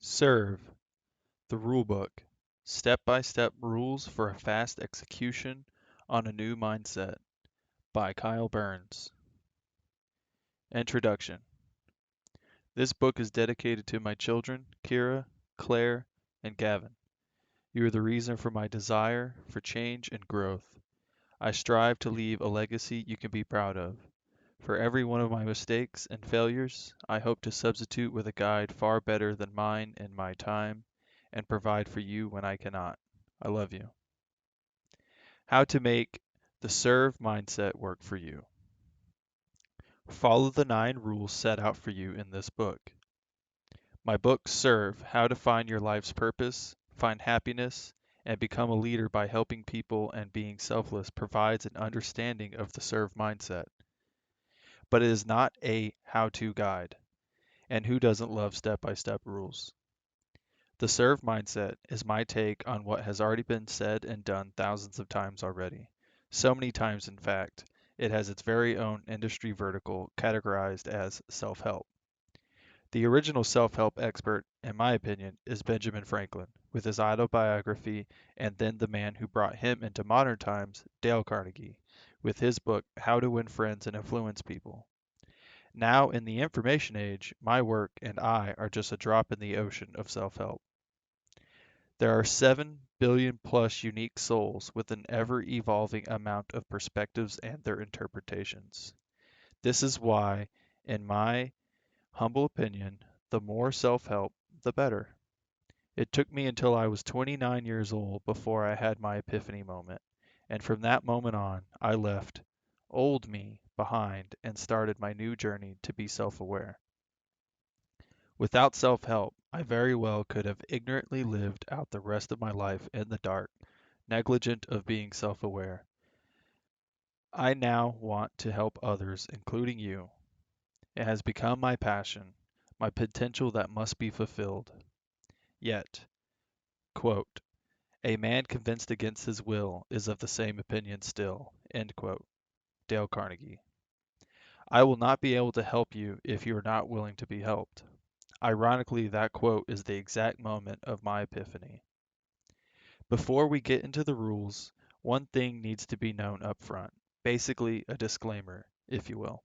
Serve, the rulebook, step-by-step rules for a fast execution on a new mindset by Kyle Burns. Introduction. This book is dedicated to my children, Kira, Claire, and Gavin. You are the reason for my desire for change and growth. I strive to leave a legacy you can be proud of. For every one of my mistakes and failures, I hope to substitute with a guide far better than mine in my time and provide for you when I cannot. I love you. How to make the serve mindset work for you. Follow the 9 rules set out for you in this book. My book, Serve, How to Find Your Life's Purpose, Find Happiness, and Become a Leader by Helping People and Being Selfless, provides an understanding of the serve mindset. But it is not a how-to guide. And who doesn't love step-by-step rules? The serve mindset is my take on what has already been said and done thousands of times already. So many times, in fact, it has its very own industry vertical categorized as self-help. The original self-help expert, in my opinion, is Benjamin Franklin, with his autobiography, and then the man who brought him into modern times, Dale Carnegie, with his book, How to Win Friends and Influence People. Now, in the information age, my work and I are just a drop in the ocean of self-help. There are 7 billion plus unique souls with an ever-evolving amount of perspectives and their interpretations. This is why, in my humble opinion, the more self-help, the better. It took me until I was 29 years old before I had my epiphany moment, and from that moment on, I left old me behind and started my new journey to be self-aware. Without self-help, I very well could have ignorantly lived out the rest of my life in the dark, negligent of being self-aware. I now want to help others, including you. It has become my passion, my potential that must be fulfilled. Yet, quote, a man convinced against his will is of the same opinion still, end quote. Dale Carnegie. I will not be able to help you if you are not willing to be helped. Ironically, that quote is the exact moment of my epiphany. Before we get into the rules, one thing needs to be known up front, basically a disclaimer, if you will.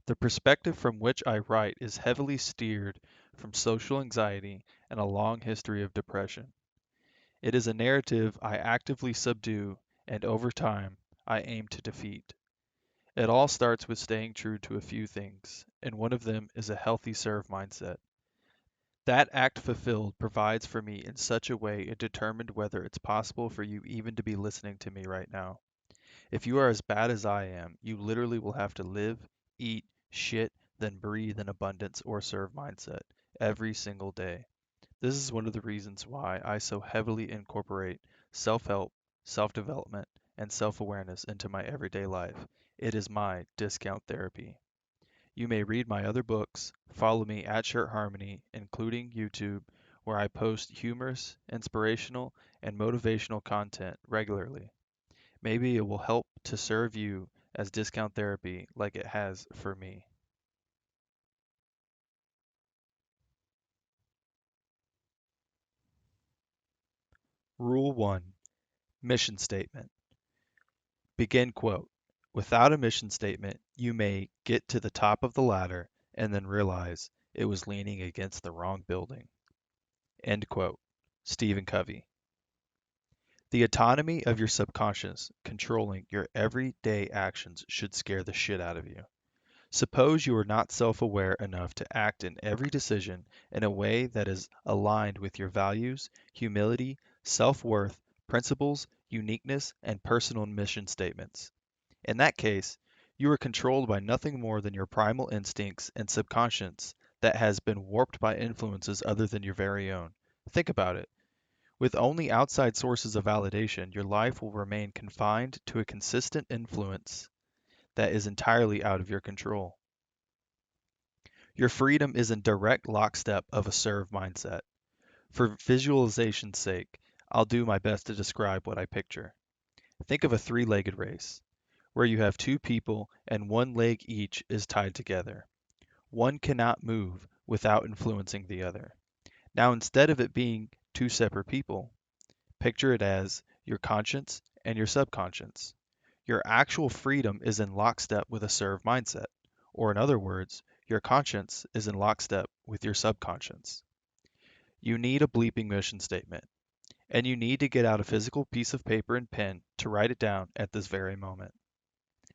The perspective from which I write is heavily steered from social anxiety and a long history of depression. It is a narrative I actively subdue and over time I aim to defeat. It all starts with staying true to a few things, and one of them is a healthy serve mindset. That act fulfilled provides for me in such a way it determined whether it's possible for you even to be listening to me right now. If you are as bad as I am, you literally will have to live, eat, shit, then breathe in abundance or serve mindset every single day. This is one of the reasons why I so heavily incorporate self-help, self-development, and self-awareness into my everyday life. It is my discount therapy. You may read my other books, follow me at Shirt Harmony, including YouTube, where I post humorous, inspirational, and motivational content regularly. Maybe it will help to serve you as discount therapy like it has for me. Rule 1. Mission Statement. Begin quote. Without a mission statement, you may get to the top of the ladder and then realize it was leaning against the wrong building. End quote. Stephen Covey. The autonomy of your subconscious controlling your everyday actions should scare the shit out of you. Suppose you are not self-aware enough to act in every decision in a way that is aligned with your values, humility, self-worth, principles, uniqueness, and personal mission statements. In that case, you are controlled by nothing more than your primal instincts and subconscious that has been warped by influences other than your very own. Think about it. With only outside sources of validation, your life will remain confined to a consistent influence that is entirely out of your control. Your freedom is in direct lockstep of a serve mindset. For visualization's sake, I'll do my best to describe what I picture. Think of a three-legged race, where you have two people and one leg each is tied together. One cannot move without influencing the other. Now, instead of it being two separate people, picture it as your conscience and your subconscious. Your actual freedom is in lockstep with a serve mindset, or in other words, your conscience is in lockstep with your subconscious. You need a bleeping mission statement, and you need to get out a physical piece of paper and pen to write it down at this very moment.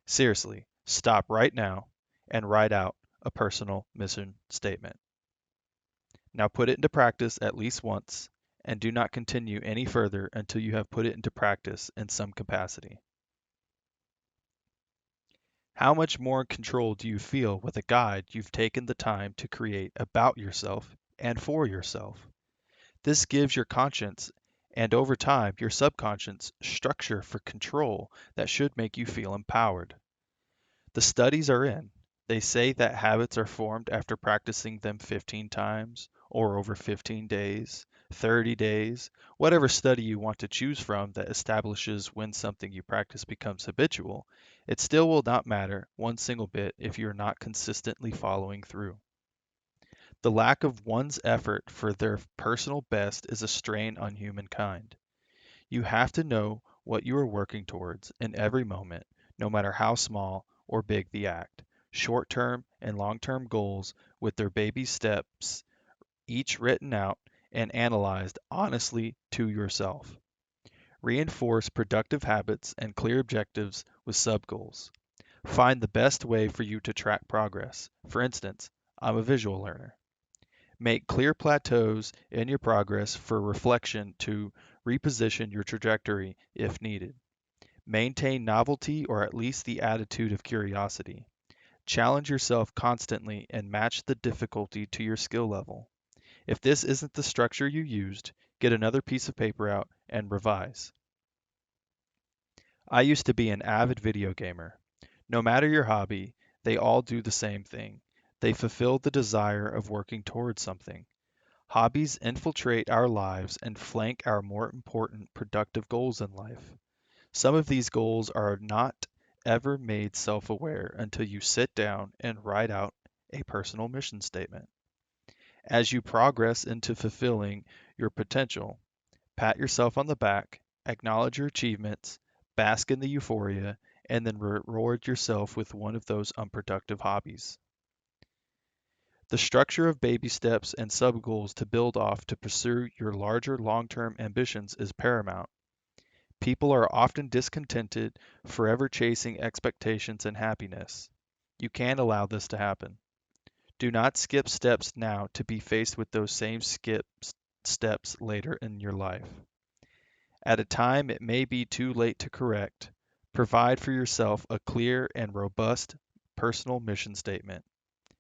Seriously, stop right now and write out a personal mission statement. Now put it into practice at least once, and do not continue any further until you have put it into practice in some capacity. How much more in control do you feel with a guide you've taken the time to create about yourself and for yourself? This gives your conscience and over time your subconscious structure for control that should make you feel empowered. The studies are in. They say that habits are formed after practicing them 15 times or over 15 days, 30 days, whatever study you want to choose from that establishes when something you practice becomes habitual. It still will not matter one single bit if you're not consistently following through. The lack of one's effort for their personal best is a strain on humankind. You have to know what you are working towards in every moment, no matter how small or big the act. Short-term and long-term goals with their baby steps, each written out and analyzed honestly to yourself. Reinforce productive habits and clear objectives with sub-goals. Find the best way for you to track progress. For instance, I'm a visual learner. Make clear plateaus in your progress for reflection to reposition your trajectory if needed. Maintain novelty or at least the attitude of curiosity. Challenge yourself constantly and match the difficulty to your skill level. If this isn't the structure you used, get another piece of paper out and revise. I used to be an avid video gamer. No matter your hobby, they all do the same thing. They fulfill the desire of working towards something. Hobbies infiltrate our lives and flank our more important productive goals in life. Some of these goals are not ever made self-aware until you sit down and write out a personal mission statement. As you progress into fulfilling your potential, pat yourself on the back, acknowledge your achievements, bask in the euphoria, and then reward yourself with one of those unproductive hobbies. The structure of baby steps and sub-goals to build off to pursue your larger long-term ambitions is paramount. People are often discontented, forever chasing expectations and happiness. You can't allow this to happen. Do not skip steps now to be faced with those same steps later in your life. At a time it may be too late to correct, provide for yourself a clear and robust personal mission statement.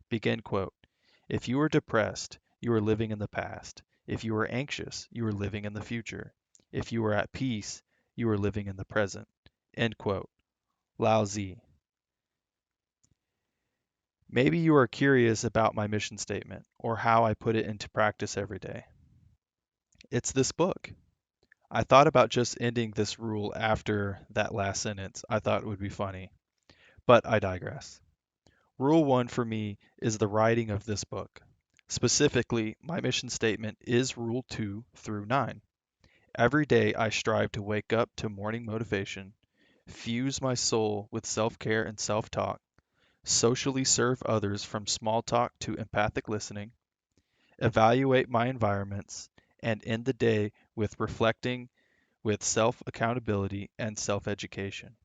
Begin quote. If you are depressed, you are living in the past. If you are anxious, you are living in the future. If you are at peace, you are living in the present. End quote. Lao Tzu. Maybe you are curious about my mission statement or how I put it into practice every day. It's this book. I thought about just ending this rule after that last sentence. I thought it would be funny, but I digress. Rule 1 for me is the writing of this book. Specifically, my mission statement is Rule 2 through 9. Every day I strive to wake up to morning motivation, fuse my soul with self-care and self-talk, socially serve others from small talk to empathic listening, evaluate my environments, and end the day with reflecting with self-accountability and self-education.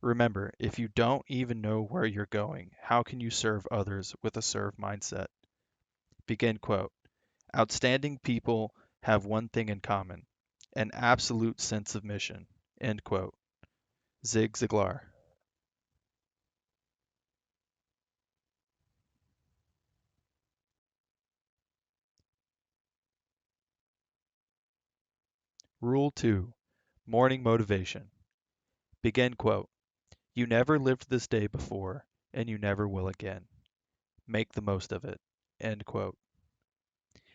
Remember, if you don't even know where you're going, how can you serve others with a serve mindset? Begin quote. Outstanding people have one thing in common, an absolute sense of mission. End quote. Zig Ziglar. Rule 2. Morning motivation. Begin quote. You never lived this day before, and you never will again. Make the most of it. End quote.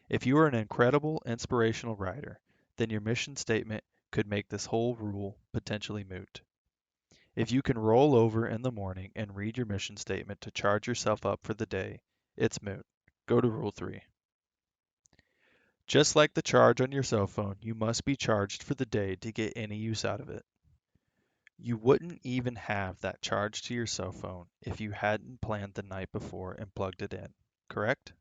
If you are an incredible inspirational writer, then your mission statement could make this whole rule potentially moot. If you can roll over in the morning and read your mission statement to charge yourself up for the day, it's moot. Go to Rule 3. Just like the charge on your cell phone, you must be charged for the day to get any use out of it. You wouldn't even have that charge to your cell phone if you hadn't planned the night before and plugged it in, correct?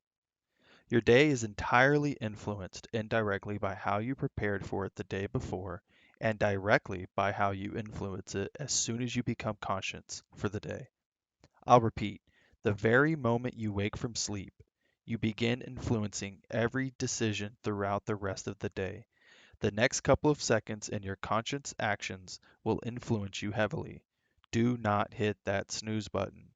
Your day is entirely influenced indirectly by how you prepared for it the day before and directly by how you influence it as soon as you become conscious for the day. I'll repeat, the very moment you wake from sleep, you begin influencing every decision throughout the rest of the day. The next couple of seconds and your conscious actions will influence you heavily. Do not hit that snooze button.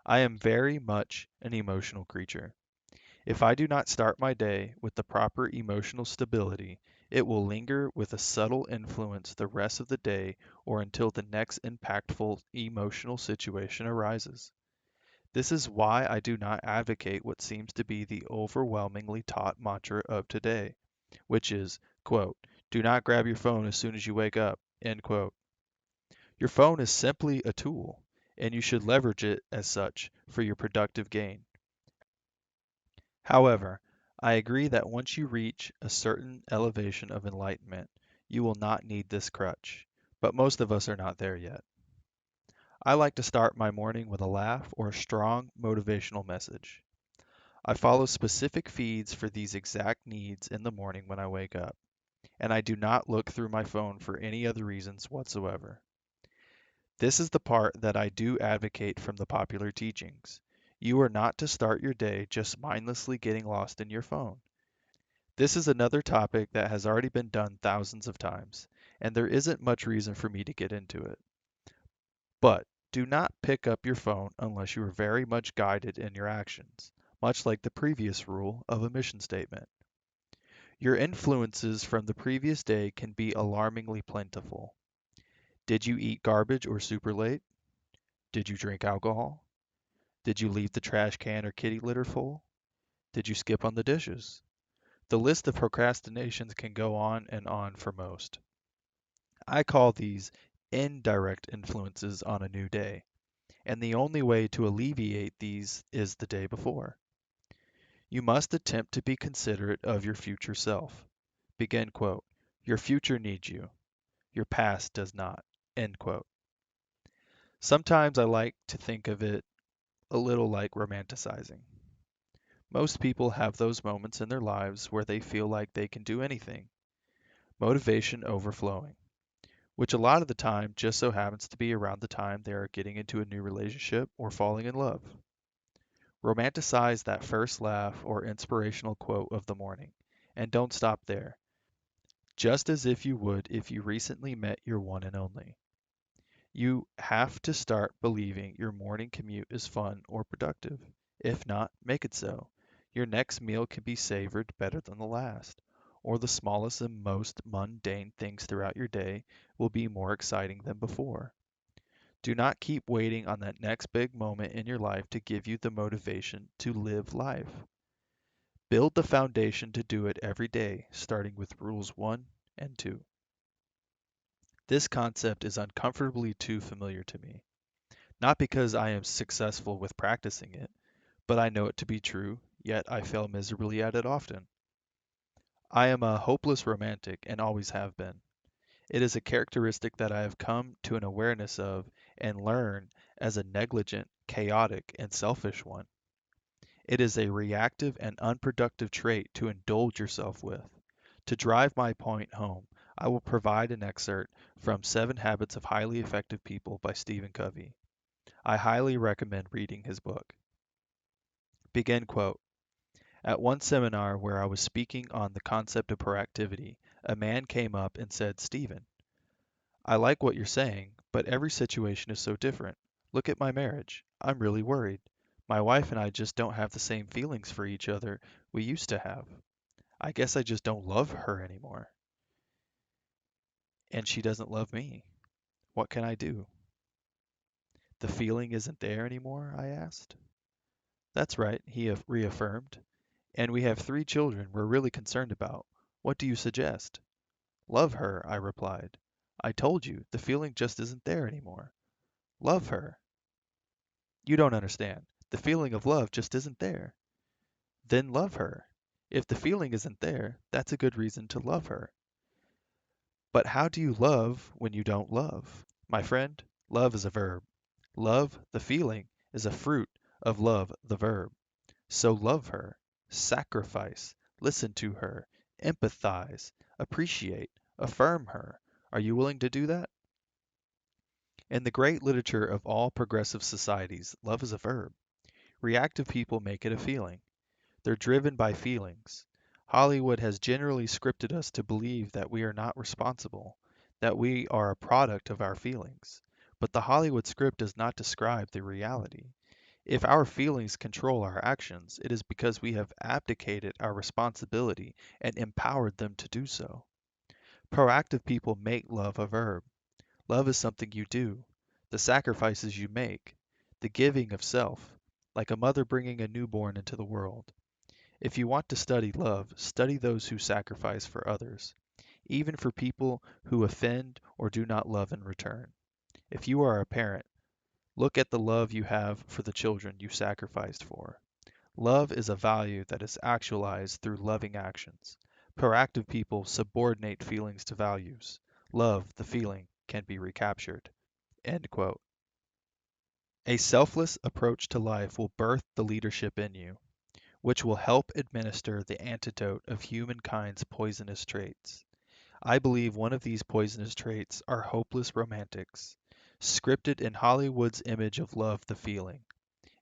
I am very much an emotional creature. If I do not start my day with the proper emotional stability, it will linger with a subtle influence the rest of the day or until the next impactful emotional situation arises. This is why I do not advocate what seems to be the overwhelmingly taught mantra of today, which is, quote, do not grab your phone as soon as you wake up, end quote. Your phone is simply a tool, and you should leverage it as such for your productive gain. However, I agree that once you reach a certain elevation of enlightenment, you will not need this crutch, but most of us are not there yet. I like to start my morning with a laugh or a strong motivational message. I follow specific feeds for these exact needs in the morning when I wake up, and I do not look through my phone for any other reasons whatsoever. This is the part that I do advocate from the popular teachings. You are not to start your day just mindlessly getting lost in your phone. This is another topic that has already been done thousands of times, and there isn't much reason for me to get into it. But do not pick up your phone unless you are very much guided in your actions, much like the previous rule of a mission statement. Your influences from the previous day can be alarmingly plentiful. Did you eat garbage or super late? Did you drink alcohol? Did you leave the trash can or kitty litter full? Did you skip on the dishes? The list of procrastinations can go on and on for most. I call these indirect influences on a new day, and the only way to alleviate these is the day before. You must attempt to be considerate of your future self. Begin quote. Your future needs you. Your past does not. End quote. Sometimes I like to think of it a little like romanticizing. Most people have those moments in their lives where they feel like they can do anything. Motivation overflowing, which a lot of the time just so happens to be around the time they are getting into a new relationship or falling in love. Romanticize that first laugh or inspirational quote of the morning, and don't stop there, just as if you would if you recently met your one and only. You have to start believing your morning commute is fun or productive. If not, make it so. Your next meal can be savored better than the last, or the smallest and most mundane things throughout your day will be more exciting than before. Do not keep waiting on that next big moment in your life to give you the motivation to live life. Build the foundation to do it every day, starting with rules 1 and 2. This concept is uncomfortably too familiar to me. Not because I am successful with practicing it, but I know it to be true, yet I fail miserably at it often. I am a hopeless romantic and always have been. It is a characteristic that I have come to an awareness of and learn as a negligent, chaotic, and selfish one. It is a reactive and unproductive trait to indulge yourself with. To drive my point home, I will provide an excerpt from Seven Habits of Highly Effective People by Stephen Covey. I highly recommend reading his book. Begin quote. At one seminar where I was speaking on the concept of proactivity, a man came up and said, Stephen, I like what you're saying, but every situation is so different. Look at my marriage. I'm really worried. My wife and I just don't have the same feelings for each other we used to have. I guess I just don't love her anymore. And she doesn't love me. What can I do? The feeling isn't there anymore? I asked. That's right, he reaffirmed. And we have 3 children we're really concerned about. What do you suggest? Love her, I replied. I told you, the feeling just isn't there anymore. Love her. You don't understand. The feeling of love just isn't there. Then love her. If the feeling isn't there, that's a good reason to love her. But how do you love when you don't love? My friend, love is a verb. Love, the feeling, is a fruit of love, the verb. So love her, sacrifice, listen to her, empathize, appreciate, affirm her. Are you willing to do that? In the great literature of all progressive societies, love is a verb. Reactive people make it a feeling. They're driven by feelings. Hollywood has generally scripted us to believe that we are not responsible, that we are a product of our feelings. But the Hollywood script does not describe the reality. If our feelings control our actions, it is because we have abdicated our responsibility and empowered them to do so. Proactive people make love a verb. Love is something you do, the sacrifices you make, the giving of self, like a mother bringing a newborn into the world. If you want to study love, study those who sacrifice for others, even for people who offend or do not love in return. If you are a parent, look at the love you have for the children you sacrificed for. Love is a value that is actualized through loving actions. Proactive people subordinate feelings to values. Love, the feeling, can be recaptured. End quote. A selfless approach to life will birth the leadership in you, which will help administer the antidote of humankind's poisonous traits. I believe one of these poisonous traits are hopeless romantics, scripted in Hollywood's image of love the feeling.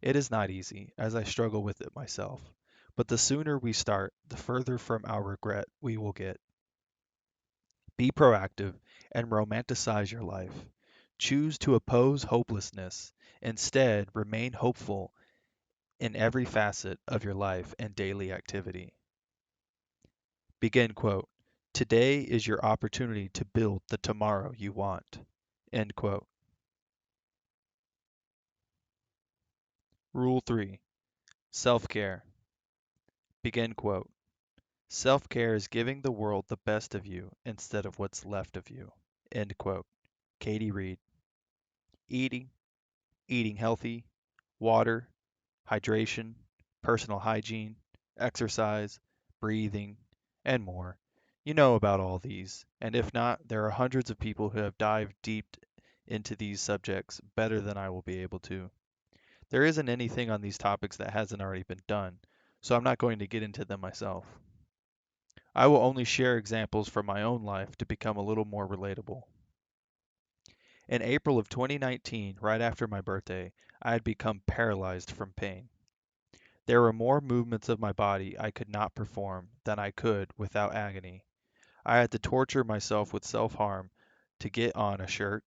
It is not easy, as I struggle with it myself, but the sooner we start, the further from our regret we will get. Be proactive and romanticize your life. Choose to oppose hopelessness. Instead, remain hopeful in every facet of your life and daily activity. Begin quote. Today is your opportunity to build the tomorrow you want. End quote. Rule 3. Self-care. Begin quote. Self-care is giving the world the best of you instead of what's left of you. End quote. Katie Reed. Eating, eating healthy, water, hydration, personal hygiene, exercise, breathing, and more. You know about all these, and if not, there are hundreds of people who have dived deep into these subjects better than I will be able to. There isn't anything on these topics that hasn't already been done, so I'm not going to get into them myself. I will only share examples from my own life to become a little more relatable. In April of 2019, right after my birthday, I had become paralyzed from pain. There were more movements of my body I could not perform than I could without agony. I had to torture myself with self-harm to get on a shirt,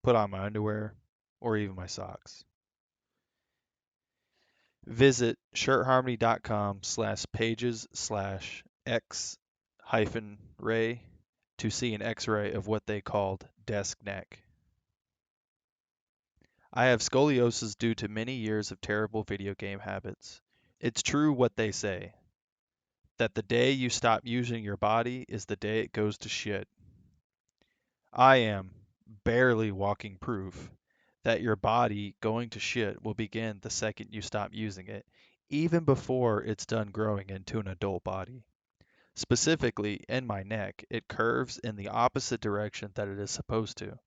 put on my underwear, or even my socks. Visit shirtharmony.com/pages/x-ray to see an x-ray of what they called desk neck. I have scoliosis due to many years of terrible video game habits. It's true what they say, that the day you stop using your body is the day it goes to shit. I am barely walking proof that your body going to shit will begin the second you stop using it, even before it's done growing into an adult body. Specifically, in my neck, it curves in the opposite direction that it is supposed to,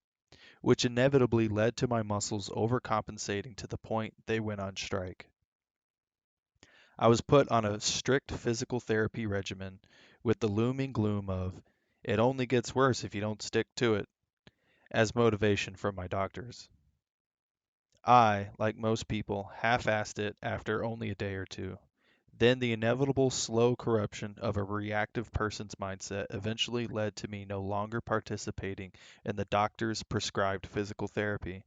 which inevitably led to my muscles overcompensating to the point they went on strike. I was put on a strict physical therapy regimen with the looming gloom of, it only gets worse if you don't stick to it, as motivation from my doctors. I, like most people, half-assed it after only a day or two. Then the inevitable slow corruption of a reactive person's mindset eventually led to me no longer participating in the doctor's prescribed physical therapy.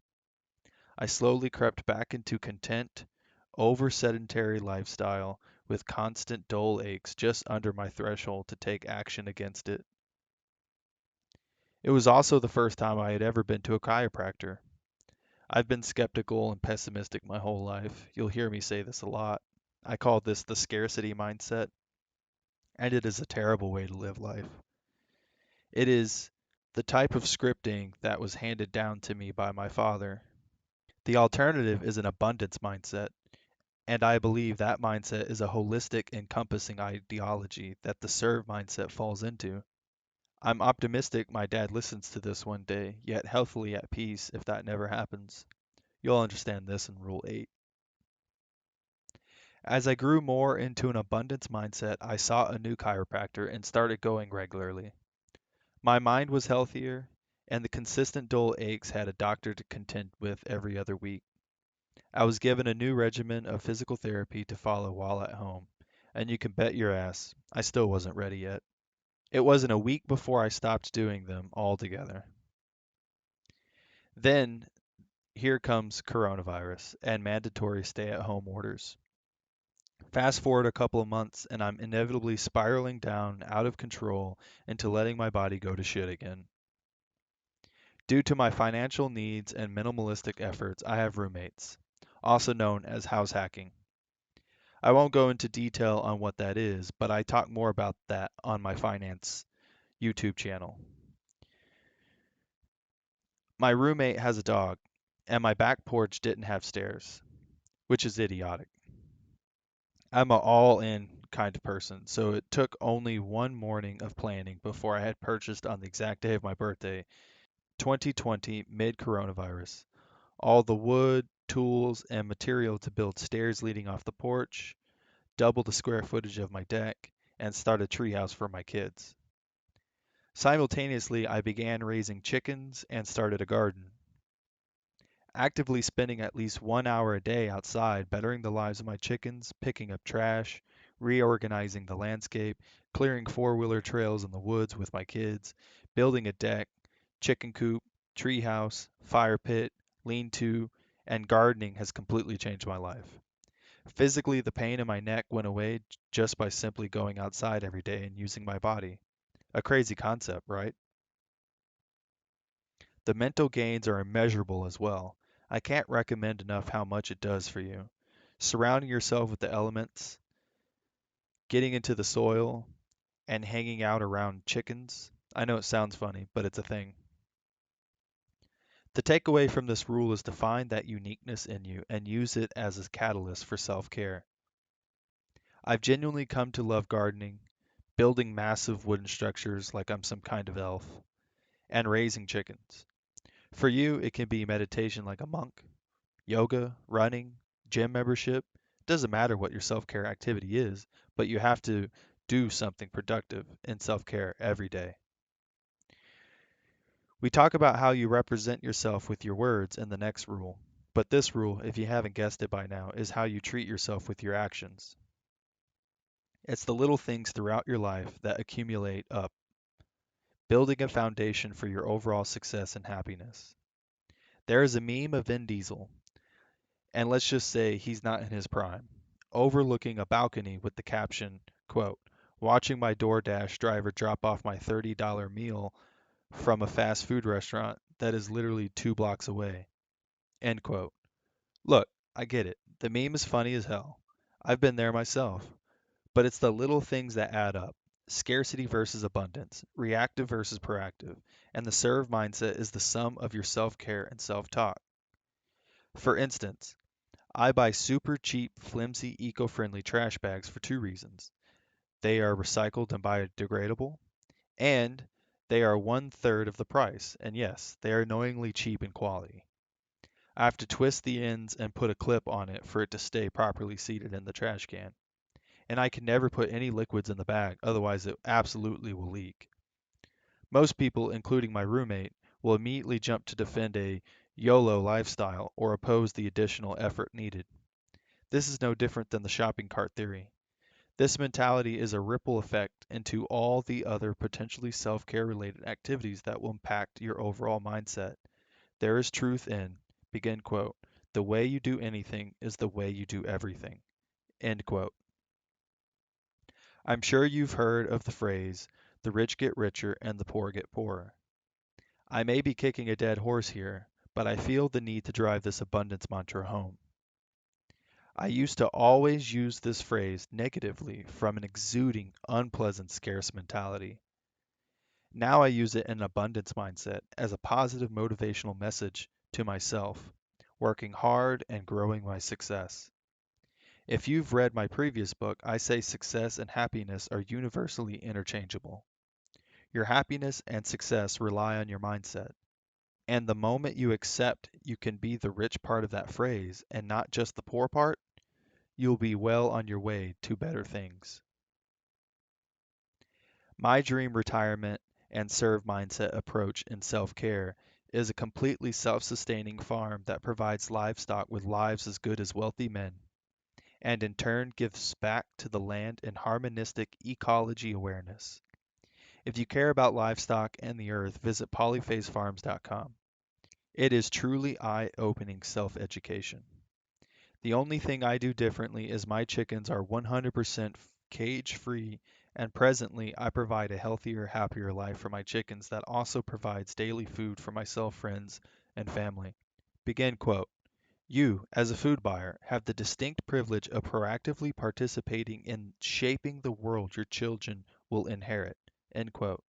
I slowly crept back into content, over-sedentary lifestyle with constant dull aches just under my threshold to take action against it. It was also the first time I had ever been to a chiropractor. I've been skeptical and pessimistic my whole life. You'll hear me say this a lot. I call this the scarcity mindset, and it is a terrible way to live life. It is the type of scripting that was handed down to me by my father. The alternative is an abundance mindset, And I believe that mindset is a holistic, encompassing ideology that the serve mindset falls into. I'm optimistic my dad listens to this one day, yet healthily at peace if that never happens. You'll understand this in Rule 8. As I grew more into an abundance mindset, I sought a new chiropractor and started going regularly. My mind was healthier, and the consistent dull aches had a doctor to contend with every other week. I was given a new regimen of physical therapy to follow while at home, and you can bet your ass I still wasn't ready yet. It wasn't a week before I stopped doing them altogether. Then here comes coronavirus and mandatory stay at home orders. Fast forward a couple of months, and I'm inevitably spiraling down out of control into letting my body go to shit again. Due to my financial needs and minimalistic efforts, I have roommates, also known as house hacking. I won't go into detail on what that is, but I talk more about that on my finance YouTube channel. My roommate has a dog, and my back porch didn't have stairs, which is idiotic. I'm an all in kind of person, so it took only one morning of planning before I had purchased on the exact day of my birthday, 2020, mid coronavirus, all the wood, tools, and material to build stairs leading off the porch, double the square footage of my deck, and start a treehouse for my kids. Simultaneously, I began raising chickens and started a garden. Actively spending at least 1 hour a day outside bettering the lives of my chickens, picking up trash, reorganizing the landscape, clearing four-wheeler trails in the woods with my kids, building a deck, chicken coop, treehouse, fire pit, lean-to, and gardening has completely changed my life. Physically, the pain in my neck went away just by simply going outside every day and using my body. A crazy concept, right? The mental gains are immeasurable as well. I can't recommend enough how much it does for you. Surrounding yourself with the elements, getting into the soil, and hanging out around chickens. I know it sounds funny, but it's a thing. The takeaway from this rule is to find that uniqueness in you and use it as a catalyst for self care. I've genuinely come to love gardening, building massive wooden structures like I'm some kind of elf, and raising chickens. For you, it can be meditation like a monk, yoga, running, gym membership. It doesn't matter what your self care activity is, but you have to do something productive in self care every day. We talk about how you represent yourself with your words in the next rule, but this rule, if you haven't guessed it by now, is how you treat yourself with your actions. It's the little things throughout your life that accumulate up, building a foundation for your overall success and happiness. There is a meme of Vin Diesel, and let's just say he's not in his prime, overlooking a balcony with the caption, quote, watching my DoorDash driver drop off my $30 meal from a fast food restaurant that is literally 2 blocks away, end quote. Look, I get it. The meme is funny as hell. I've been there myself. But it's the little things that add up. Scarcity versus abundance, reactive versus proactive, and the serve mindset is the sum of your self care and self talk. For instance, I buy super cheap, flimsy, eco friendly trash bags for two reasons. They are recycled and biodegradable, and they are one third of the price. And yes, they are annoyingly cheap in quality. I have to twist the ends and put a clip on it for it to stay properly seated in the trash can. And I can never put any liquids in the bag, otherwise it absolutely will leak. Most people, including my roommate, will immediately jump to defend a YOLO lifestyle or oppose the additional effort needed. This is no different than the shopping cart theory. This mentality is a ripple effect into all the other potentially self care related activities that will impact your overall mindset. There is truth in, begin quote, the way you do anything is the way you do everything, end quote. I'm sure you've heard of the phrase, the rich get richer and the poor get poorer. I may be kicking a dead horse here, but I feel the need to drive this abundance mantra home. I used to always use this phrase negatively from an exuding, unpleasant, scarce mentality. Now I use it in an abundance mindset as a positive motivational message to myself, working hard and growing my success. If you've read my previous book, I say success and happiness are universally interchangeable. Your happiness and success rely on your mindset. And the moment you accept you can be the rich part of that phrase and not just the poor part, you'll be well on your way to better things. My dream retirement and serve mindset approach in self care is a completely self sustaining farm that provides livestock with lives as good as wealthy men, and in turn gives back to the land in harmonistic ecology awareness. If you care about livestock and the earth, visit polyphasefarms.com. It is truly eye opening self education. The only thing I do differently is my chickens are 100% cage free, and presently I provide a healthier, happier life for my chickens that also provides daily food for myself, friends, and family. Begin quote. You, as a food buyer, have the distinct privilege of proactively participating in shaping the world your children will inherit. End quote.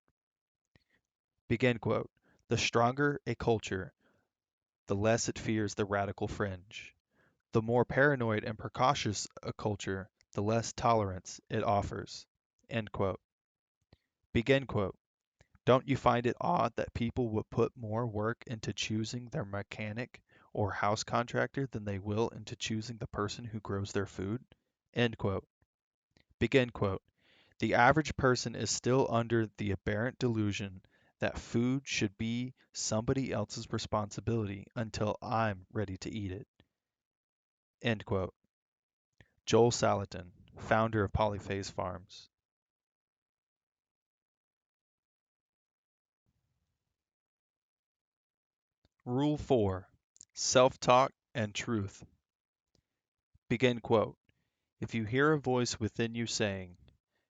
Begin quote. The stronger a culture, the less it fears the radical fringe. The more paranoid and precautious a culture, the less tolerance it offers. End quote. Begin quote. Don't you find it odd that people would put more work into choosing their mechanic or house contractor than they will into choosing the person who grows their food? End quote. Begin quote. The average person is still under the aberrant delusion that food should be somebody else's responsibility until I'm ready to eat it. End quote. Joel Salatin, founder of Polyphase Farms. Rule 4. Self-talk and truth. Begin quote. If you hear a voice within you saying,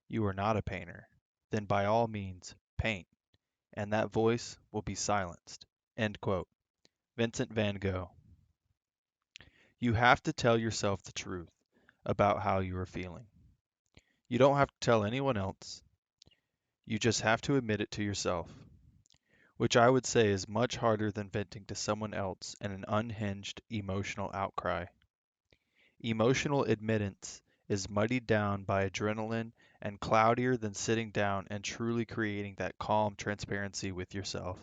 "You are not a painter," then by all means paint, and that voice will be silenced. End quote. Vincent van Gogh. You have to tell yourself the truth about how you are feeling. You don't have to tell anyone else. You just have to admit it to yourself, which I would say is much harder than venting to someone else in an unhinged emotional outcry. Emotional admittance is muddied down by adrenaline and cloudier than sitting down and truly creating that calm transparency with yourself.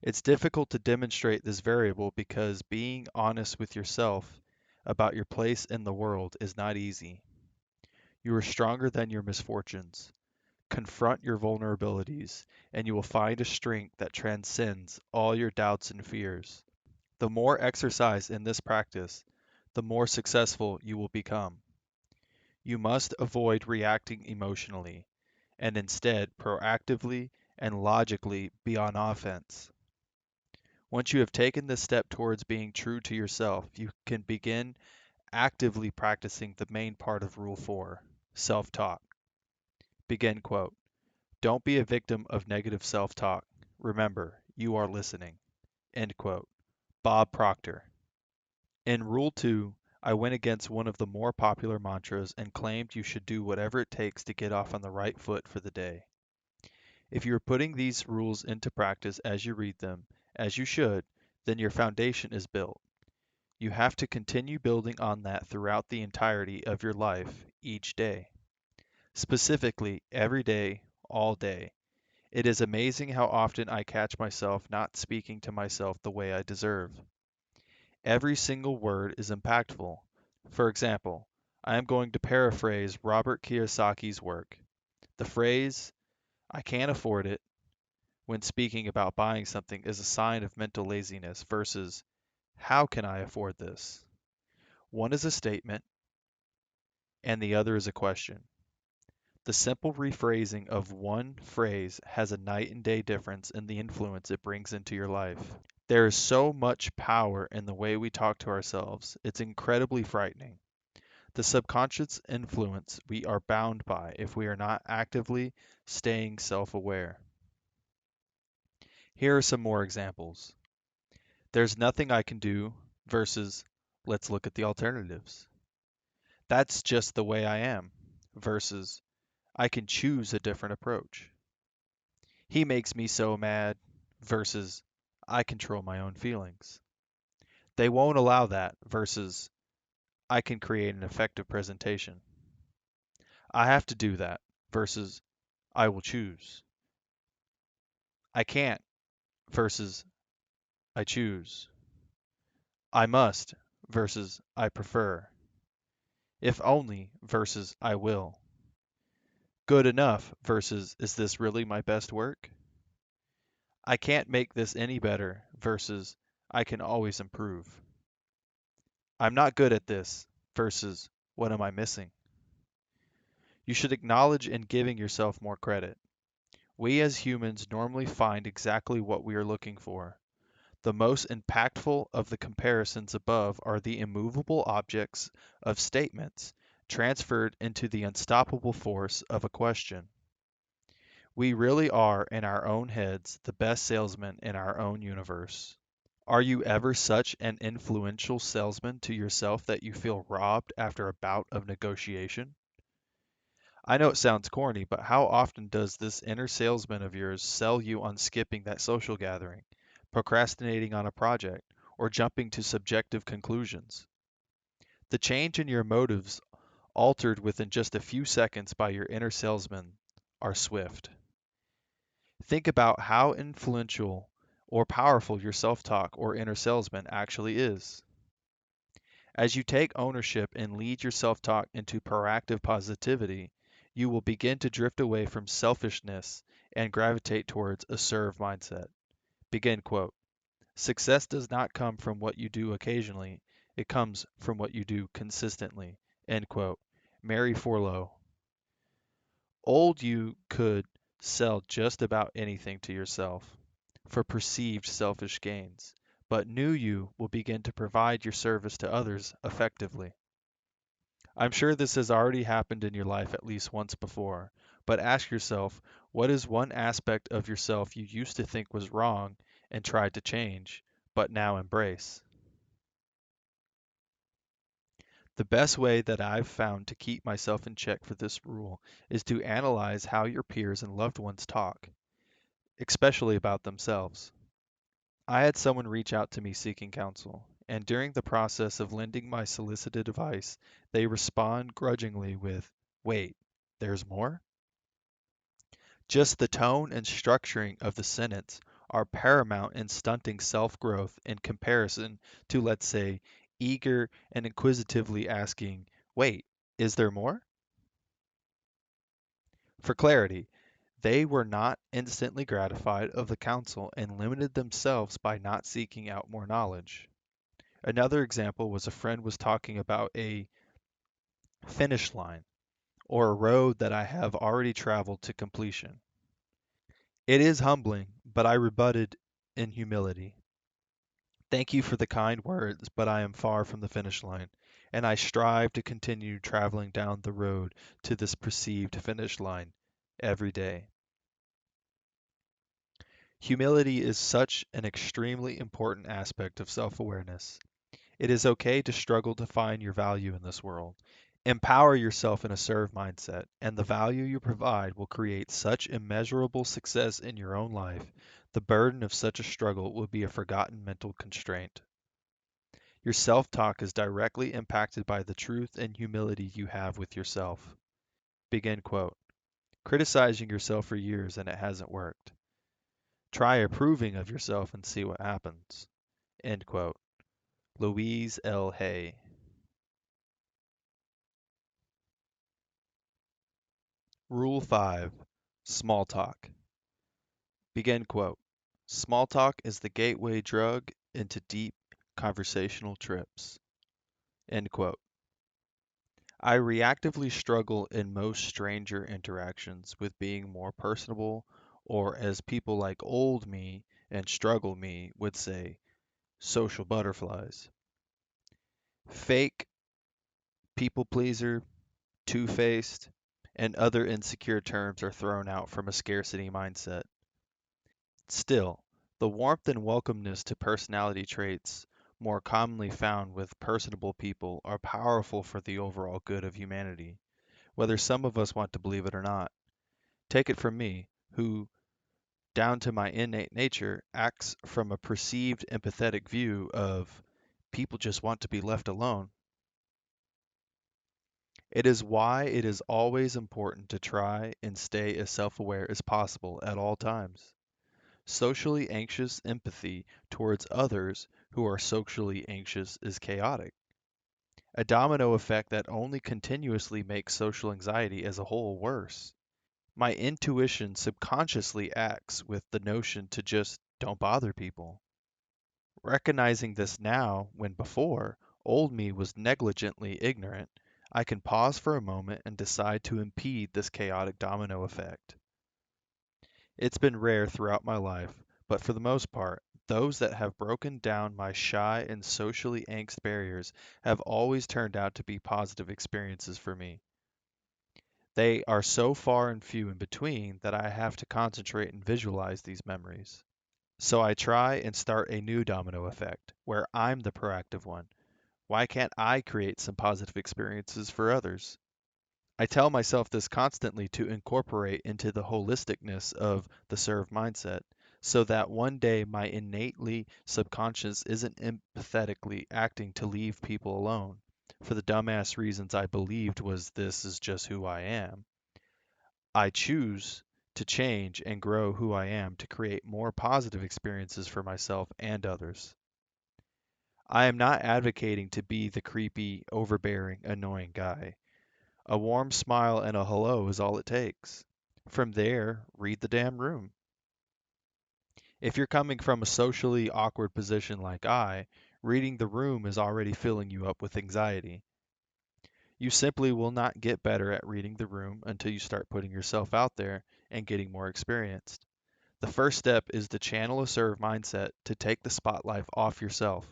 It's difficult to demonstrate this variable because being honest with yourself about your place in the world is not easy. You are stronger than your misfortunes. Confront your vulnerabilities, and you will find a strength that transcends all your doubts and fears. The more exercise in this practice, the more successful you will become. You must avoid reacting emotionally, and instead proactively and logically be on offense. Once you have taken this step towards being true to yourself, you can begin actively practicing the main part of Rule 4, self-talk. Begin quote. Don't be a victim of negative self-talk. Remember, you are listening. End quote. Bob Proctor. In Rule 2, I went against one of the more popular mantras and claimed you should do whatever it takes to get off on the right foot for the day. If you are putting these rules into practice as you read them, as you should, then your foundation is built. You have to continue building on that throughout the entirety of your life, each day. Specifically, every day, all day. It is amazing how often I catch myself not speaking to myself the way I deserve. Every single word is impactful. For example, I am going to paraphrase Robert Kiyosaki's work. The phrase, "I can't afford it," when speaking about buying something is a sign of mental laziness versus, "How can I afford this?" One is a statement and the other is a question. The simple rephrasing of one phrase has a night and day difference in the influence it brings into your life. There is so much power in the way we talk to ourselves. It's incredibly frightening. The subconscious influence we are bound by if we are not actively staying self-aware. Here are some more examples. There's nothing I can do versus let's look at the alternatives. That's just the way I am versus I can choose a different approach. He makes me so mad versus I control my own feelings. They won't allow that versus I can create an effective presentation. I have to do that versus I will choose. I can't versus I choose. I must versus I prefer. If only versus I will. Good enough versus is this really my best work? I can't make this any better versus I can always improve. I'm not good at this versus what am I missing? You should acknowledge in giving yourself more credit. We as humans normally find exactly what we are looking for. The most impactful of the comparisons above are the immovable objects of statements transferred into the unstoppable force of a question. We really are, in our own heads, the best salesman in our own universe. Are you ever such an influential salesman to yourself that you feel robbed after a bout of negotiation? I know it sounds corny, but how often does this inner salesman of yours sell you on skipping that social gathering, procrastinating on a project, or jumping to subjective conclusions? The change in your motives, altered within just a few seconds by your inner salesman, are swift. Think about how influential or powerful your self talk or inner salesman actually is. As you take ownership and lead your self talk into proactive positivity, you will begin to drift away from selfishness and gravitate towards a serve mindset. Begin quote. Success does not come from what you do occasionally, it comes from what you do consistently. End quote. Mary Forlow. Old you could sell just about anything to yourself for perceived selfish gains, but new you will begin to provide your service to others effectively. I'm sure this has already happened in your life at least once before, but ask yourself, what is one aspect of yourself you used to think was wrong and tried to change, but now embrace? The best way that I've found to keep myself in check for this rule is to analyze how your peers and loved ones talk, especially about themselves. I had someone reach out to me seeking counsel, and during the process of lending my solicited advice, they respond grudgingly with, "Wait, there's more?" Just the tone and structuring of the sentence are paramount in stunting self growth in comparison to, let's say, eager and inquisitively asking, "Wait, is there more?" For clarity, they were not instantly gratified of the counsel and limited themselves by not seeking out more knowledge. Another example was a friend was talking about a finish line or a road that I have already traveled to completion. It is humbling, but I rebutted in humility. Thank you for the kind words, but I am far from the finish line, and I strive to continue traveling down the road to this perceived finish line every day. Humility is such an extremely important aspect of self awareness. It is okay to struggle to find your value in this world. Empower yourself in a serve mindset, and the value you provide will create such immeasurable success in your own life. The burden of such a struggle will be a forgotten mental constraint. Your self talk is directly impacted by the truth and humility you have with yourself. Begin quote. Criticizing yourself for years and it hasn't worked. Try approving of yourself and see what happens. End quote. Louise L. Hay. Rule 5. Small talk. Begin quote. Small talk is the gateway drug into deep conversational trips. End quote. I reactively struggle in most stranger interactions with being more personable, or as people like old me and struggle me would say, social butterflies. Fake, people pleaser, two faced, and other insecure terms are thrown out from a scarcity mindset. Still, the warmth and welcomeness to personality traits more commonly found with personable people are powerful for the overall good of humanity, whether some of us want to believe it or not. Take it from me, who, down to my innate nature, acts from a perceived empathetic view of people just want to be left alone. It is why it is always important to try and stay as self aware as possible at all times. Socially anxious empathy towards others who are socially anxious is chaotic, a domino effect that only continuously makes social anxiety as a whole worse. My intuition subconsciously acts with the notion to just don't bother people. Recognizing this now, when before, old me was negligently ignorant, I can pause for a moment and decide to impede this chaotic domino effect. It's been rare throughout my life, but for the most part, those that have broken down my shy and socially angst barriers have always turned out to be positive experiences for me. They are so far and few in between that I have to concentrate and visualize these memories. So I try and start a new domino effect, where I'm the proactive one. Why can't I create some positive experiences for others? I tell myself this constantly to incorporate into the holisticness of the serve mindset, so that one day my innately subconscious isn't empathetically acting to leave people alone for the dumbass reasons I believed was this is just who I am. I choose to change and grow who I am to create more positive experiences for myself and others. I am not advocating to be the creepy, overbearing, annoying guy. A warm smile and a hello is all it takes. From there, read the damn room. If you're coming from a socially awkward position like reading the room is already filling you up with anxiety. You simply will not get better at reading the room until you start putting yourself out there and getting more experienced. The first step is to channel a serve mindset to take the spotlight off yourself,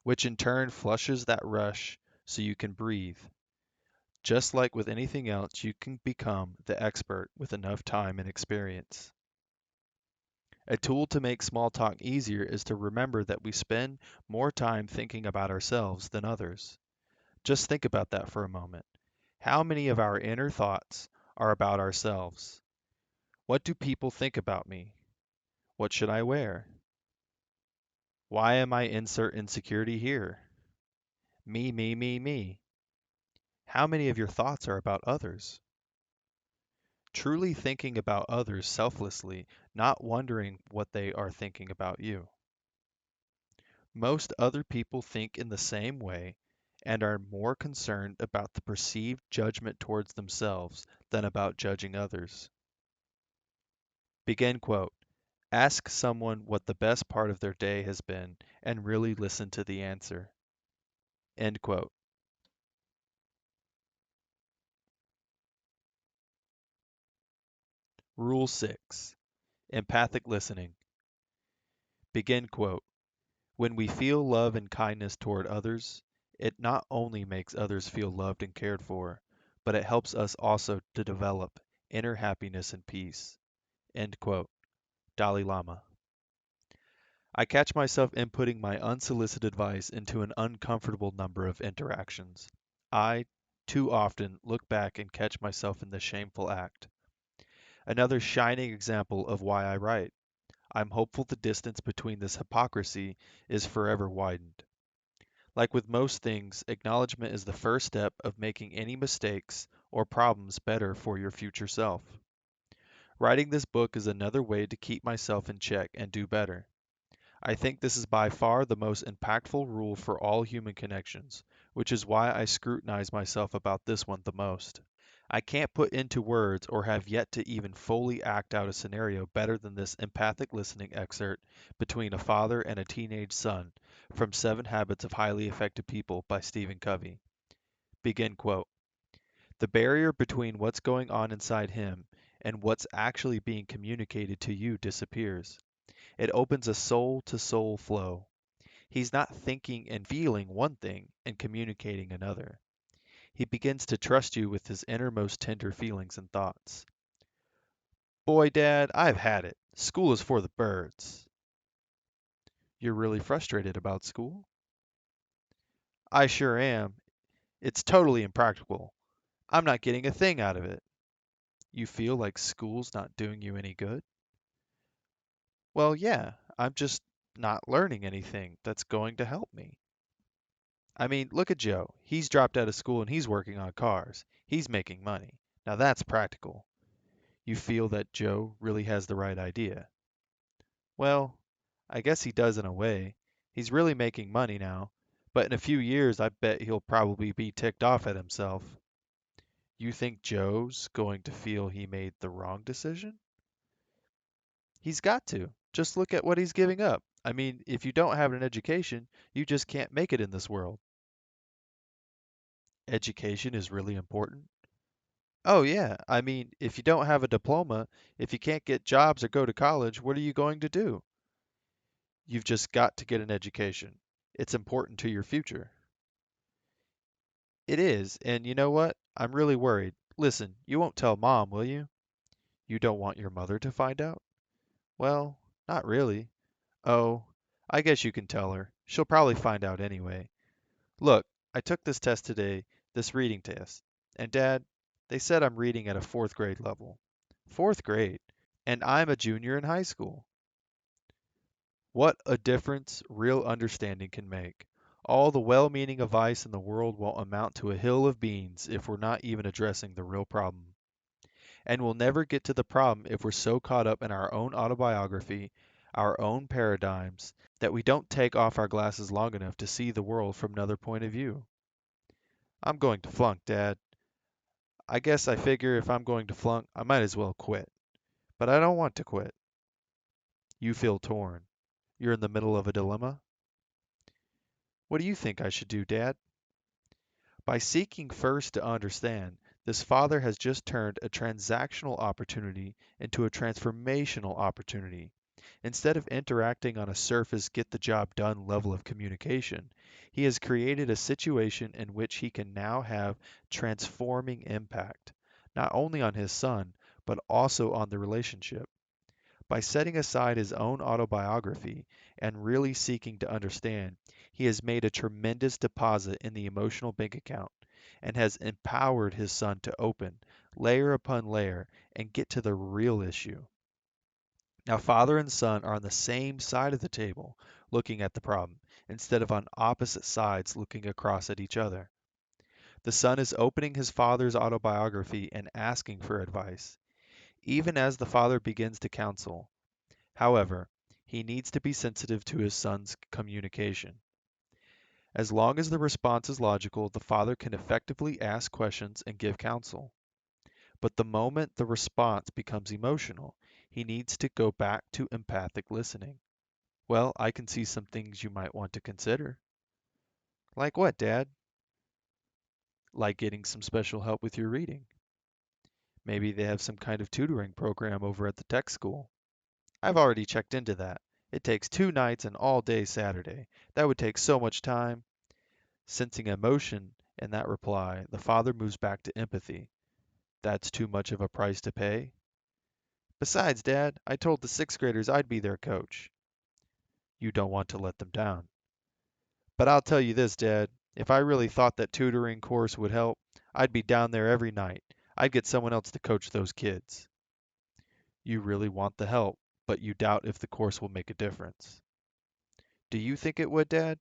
which in turn flushes that rush so you can breathe. Just like with anything else, you can become the expert with enough time and experience. A tool to make small talk easier is to remember that we spend more time thinking about ourselves than others. Just think about that for a moment. How many of our inner thoughts are about ourselves? What do people think about me? What should I wear? Why am I insert insecurity here? Me, me, me, me. How many of your thoughts are about others? Truly thinking about others selflessly, not wondering what they are thinking about you. Most other people think in the same way and are more concerned about the perceived judgment towards themselves than about judging others. Begin quote. Ask someone what the best part of their day has been and really listen to the answer. End quote. Rule 6. Empathic listening. Begin quote. When we feel love and kindness toward others, it not only makes others feel loved and cared for, but it helps us also to develop inner happiness and peace. End quote. Dalai Lama. I catch myself inputting my unsolicited advice into an uncomfortable number of interactions. I, too often, look back and catch myself in the shameful act. Another shining example of why I write. I'm hopeful the distance between this hypocrisy is forever widened. Like with most things, acknowledgement is the first step of making any mistakes or problems better for your future self. Writing this book is another way to keep myself in check and do better. I think this is by far the most impactful rule for all human connections, which is why I scrutinize myself about this one the most. I can't put into words or have yet to even fully act out a scenario better than this empathic listening excerpt between a father and a teenage son from Seven Habits of Highly Effective People by Stephen Covey. Begin quote. The barrier between what's going on inside him and what's actually being communicated to you disappears. It opens a soul to soul flow. He's not thinking and feeling one thing and communicating another. He begins to trust you with his innermost tender feelings and thoughts. Boy, Dad, I've had it. School is for the birds. You're really frustrated about school? I sure am. It's totally impractical. I'm not getting a thing out of it. You feel like school's not doing you any good? Well, yeah, I'm just not learning anything that's going to help me. I mean, look at Joe. He's dropped out of school and he's working on cars. He's making money. Now that's practical. You feel that Joe really has the right idea. Well, I guess he does in a way. He's really making money now, but in a few years I bet he'll probably be ticked off at himself. You think Joe's going to feel he made the wrong decision? He's got to. Just look at what he's giving up. I mean, if you don't have an education, you just can't make it in this world. Education is really important. Oh, yeah. I mean, if you don't have a diploma, if you can't get jobs or go to college, what are you going to do? You've just got to get an education. It's important to your future. It is, and you know what? I'm really worried. Listen, you won't tell Mom, will you? You don't want your mother to find out? Well, not really. Oh, I guess you can tell her. She'll probably find out anyway. Look, I took this test today, this reading test, and Dad, they said I'm reading at a fourth grade level. Fourth grade? And I'm a junior in high school. What a difference real understanding can make. All the well meaning advice in the world won't amount to a hill of beans if we're not even addressing the real problem. And we'll never get to the problem if we're so caught up in our own autobiography, our own paradigms, that we don't take off our glasses long enough to see the world from another point of view. I'm going to flunk, Dad. I guess I figure if I'm going to flunk, I might as well quit. But I don't want to quit. You feel torn. You're in the middle of a dilemma. What do you think I should do, Dad? By seeking first to understand, this father has just turned a transactional opportunity into a transformational opportunity. Instead of interacting on a surface get the job done level of communication, he has created a situation in which he can now have transforming impact, not only on his son, but also on the relationship. By setting aside his own autobiography and really seeking to understand, he has made a tremendous deposit in the emotional bank account and has empowered his son to open, layer upon layer, and get to the real issue. Now, father and son are on the same side of the table looking at the problem, instead of on opposite sides looking across at each other. The son is opening his father's autobiography and asking for advice, even as the father begins to counsel. However, he needs to be sensitive to his son's communication. As long as the response is logical, the father can effectively ask questions and give counsel. But the moment the response becomes emotional, he needs to go back to empathic listening. Well, I can see some things you might want to consider. Like what, Dad? Like getting some special help with your reading. Maybe they have some kind of tutoring program over at the tech school. I've already checked into that. It takes 2 nights and all day Saturday. That would take so much time. Sensing emotion in that reply, the father moves back to empathy. That's too much of a price to pay. Besides, Dad, I told the sixth graders I'd be their coach. You don't want to let them down. But I'll tell you this, Dad. If I really thought that tutoring course would help, I'd be down there every night. I'd get someone else to coach those kids. You really want the help, but you doubt if the course will make a difference. Do you think it would, Dad?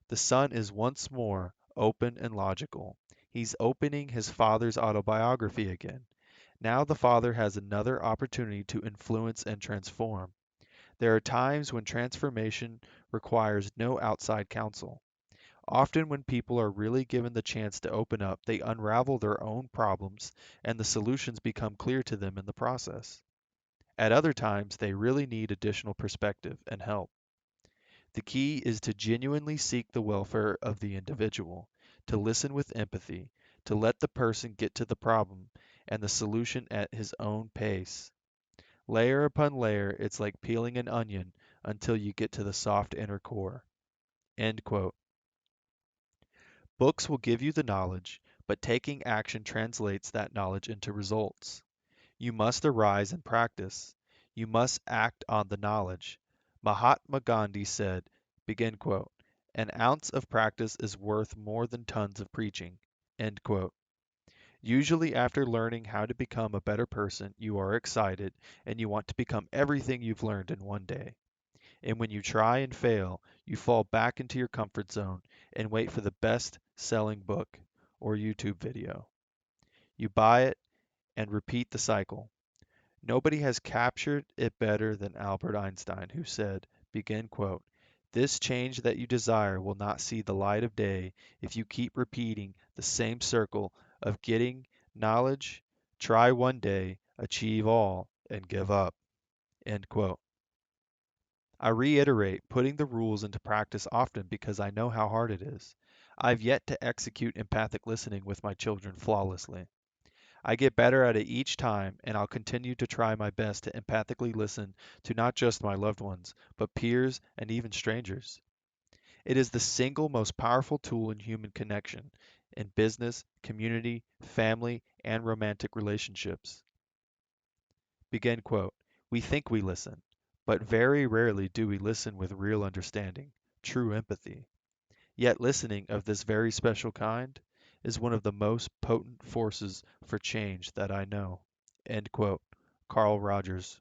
The son is once more open and logical. He's opening his father's autobiography again. Now the father has another opportunity to influence and transform. There are times when transformation requires no outside counsel. Often, when people are really given the chance to open up, they unravel their own problems and the solutions become clear to them in the process. At other times, they really need additional perspective and help. The key is to genuinely seek the welfare of the individual, to listen with empathy, to let the person get to the problem and the solution at his own pace. Layer upon layer, it's like peeling an onion until you get to the soft inner core. End quote. Books will give you the knowledge, but taking action translates that knowledge into results. You must arise and practice. You must act on the knowledge. Mahatma Gandhi said, begin quote, an ounce of practice is worth more than tons of preaching. End quote. Usually, after learning how to become a better person, you are excited and you want to become everything you've learned in one day. And when you try and fail, you fall back into your comfort zone and wait for the best selling book or YouTube video. You buy it and repeat the cycle. Nobody has captured it better than Albert Einstein, who said, begin quote, "This change that you desire will not see the light of day if you keep repeating the same circle of getting knowledge, try one day, achieve all, and give up." End quote. I reiterate putting the rules into practice often because I know how hard it is. I've yet to execute empathic listening with my children flawlessly. I get better at it each time, and I'll continue to try my best to empathically listen to not just my loved ones, but peers and even strangers. It is the single most powerful tool in human connection, in business, community, family, and romantic relationships. Begin quote. We think we listen, but very rarely do we listen with real understanding, true empathy. Yet listening of this very special kind is one of the most potent forces for change that I know. End quote. Carl Rogers.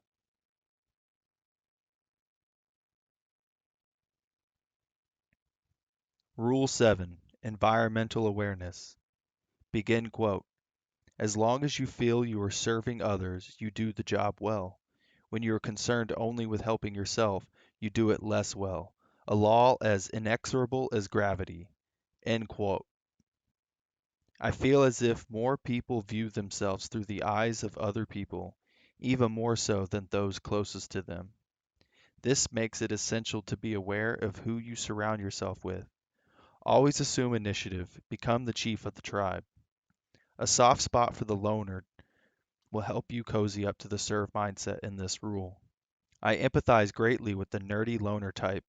Rule 7. Environmental awareness. Begin quote. As long as you feel you are serving others, you do the job well. When you are concerned only with helping yourself, you do it less well. A law as inexorable as gravity. End quote. I feel as if more people view themselves through the eyes of other people, even more so than those closest to them. This makes it essential to be aware of who you surround yourself with. Always assume initiative, become the chief of the tribe. A soft spot for the loner will help you cozy up to the serve mindset in this rule. I empathize greatly with the nerdy loner type,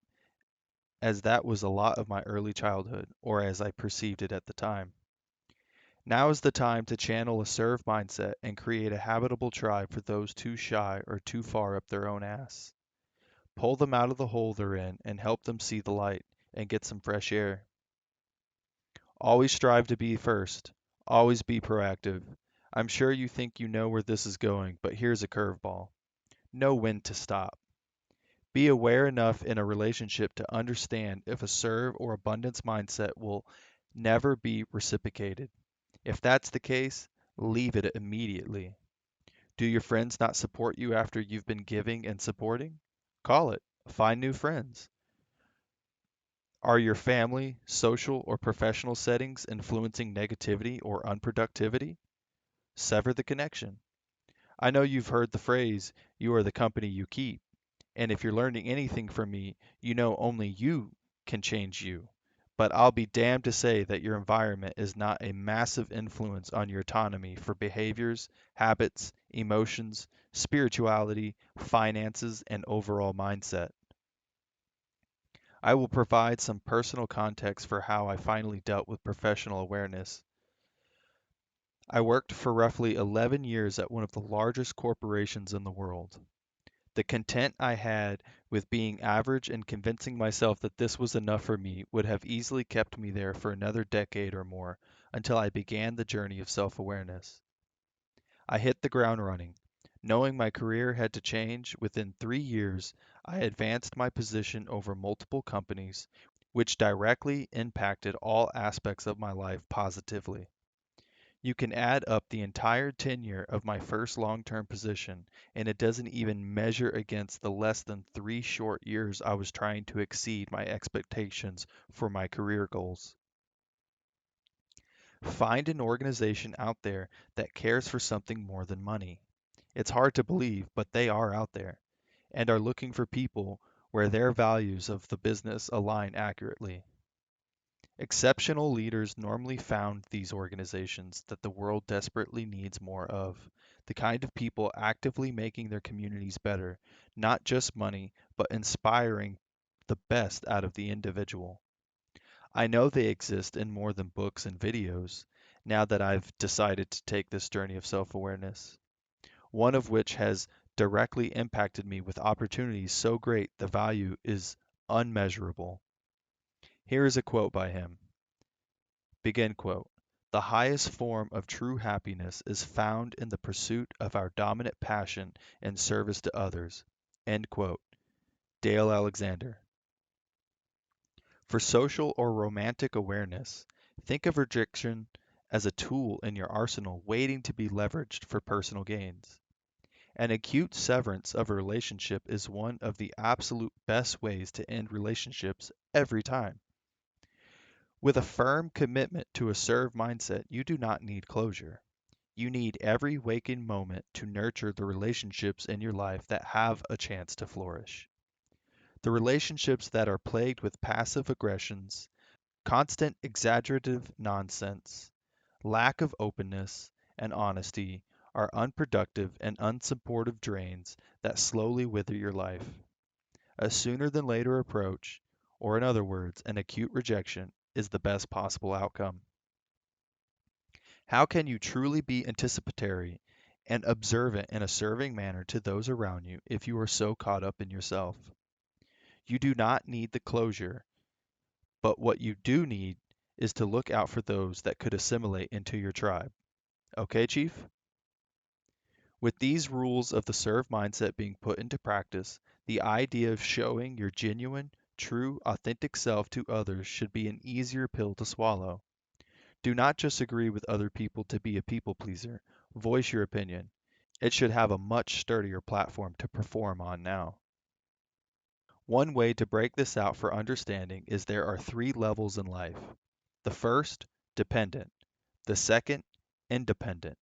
as that was a lot of my early childhood, or as I perceived it at the time. Now is the time to channel a serve mindset and create a habitable tribe for those too shy or too far up their own ass. Pull them out of the hole they're in and help them see the light and get some fresh air. Always strive to be first. Always be proactive. I'm sure you think you know where this is going, but here's a curveball. Know when to stop. Be aware enough in a relationship to understand if a serve or abundance mindset will never be reciprocated. If that's the case, leave it immediately. Do your friends not support you after you've been giving and supporting? Call it. Find new friends. Are your family, social, or professional settings influencing negativity or unproductivity? Sever the connection. I know you've heard the phrase, you are the company you keep. And if you're learning anything from me, you know only you can change you. But I'll be damned to say that your environment is not a massive influence on your autonomy for behaviors, habits, emotions, spirituality, finances, and overall mindset. I will provide some personal context for how I finally dealt with professional awareness. I worked for roughly 11 years at one of the largest corporations in the world. The content I had with being average and convincing myself that this was enough for me would have easily kept me there for another decade or more until I began the journey of self awareness. I hit the ground running. Knowing my career had to change, within 3 years, I advanced my position over multiple companies, which directly impacted all aspects of my life positively. You can add up the entire tenure of my first long-term position, and it doesn't even measure against the less than 3 short years I was trying to exceed my expectations for my career goals. Find an organization out there that cares for something more than money. It's hard to believe, but they are out there, and are looking for people where their values of the business align accurately. Exceptional leaders normally found these organizations that the world desperately needs more of, the kind of people actively making their communities better, not just money, but inspiring the best out of the individual. I know they exist in more than books and videos, now that I've decided to take this journey of self awareness, one of which has directly impacted me with opportunities so great the value is unmeasurable. Here is a quote by him. Begin quote. The highest form of true happiness is found in the pursuit of our dominant passion and service to others. End quote. Dale Alexander. For social or romantic awareness, think of rejection as a tool in your arsenal waiting to be leveraged for personal gains. An acute severance of a relationship is one of the absolute best ways to end relationships every time. With a firm commitment to a serve mindset, you do not need closure. You need every waking moment to nurture the relationships in your life that have a chance to flourish. The relationships that are plagued with passive aggressions, constant exaggerative nonsense, lack of openness and honesty are unproductive and unsupportive drains that slowly wither your life. A sooner than later approach, or in other words, an acute rejection, is the best possible outcome. How can you truly be anticipatory and observant in a serving manner to those around you if you are so caught up in yourself? You do not need the closure, but what you do need is to look out for those that could assimilate into your tribe. Okay, Chief? With these rules of the serve mindset being put into practice, the idea of showing your genuine, true, authentic self to others should be an easier pill to swallow. Do not just agree with other people to be a people pleaser. Voice your opinion. It should have a much sturdier platform to perform on now. One way to break this out for understanding is there are three levels in life. The first, dependent. The second, independent.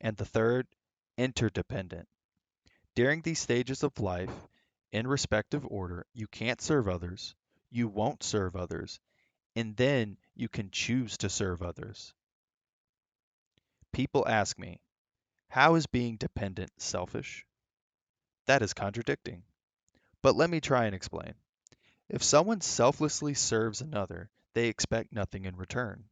And the third, interdependent. During these stages of life, in respective order, you can't serve others, you won't serve others, and then you can choose to serve others. People ask me, how is being dependent selfish? That is contradicting. But let me try and explain. If someone selflessly serves another, they expect nothing in return.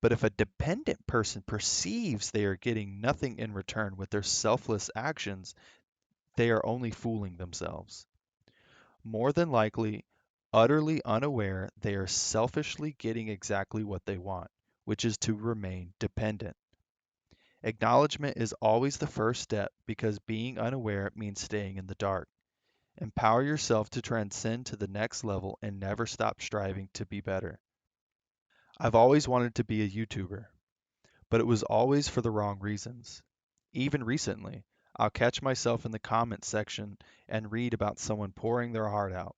But if a dependent person perceives they are getting nothing in return with their selfless actions, they are only fooling themselves. More than likely, utterly unaware, they are selfishly getting exactly what they want, which is to remain dependent. Acknowledgement is always the first step because being unaware means staying in the dark. Empower yourself to transcend to the next level and never stop striving to be better. I've always wanted to be a YouTuber, but it was always for the wrong reasons. Even recently, I'll catch myself in the comments section and read about someone pouring their heart out.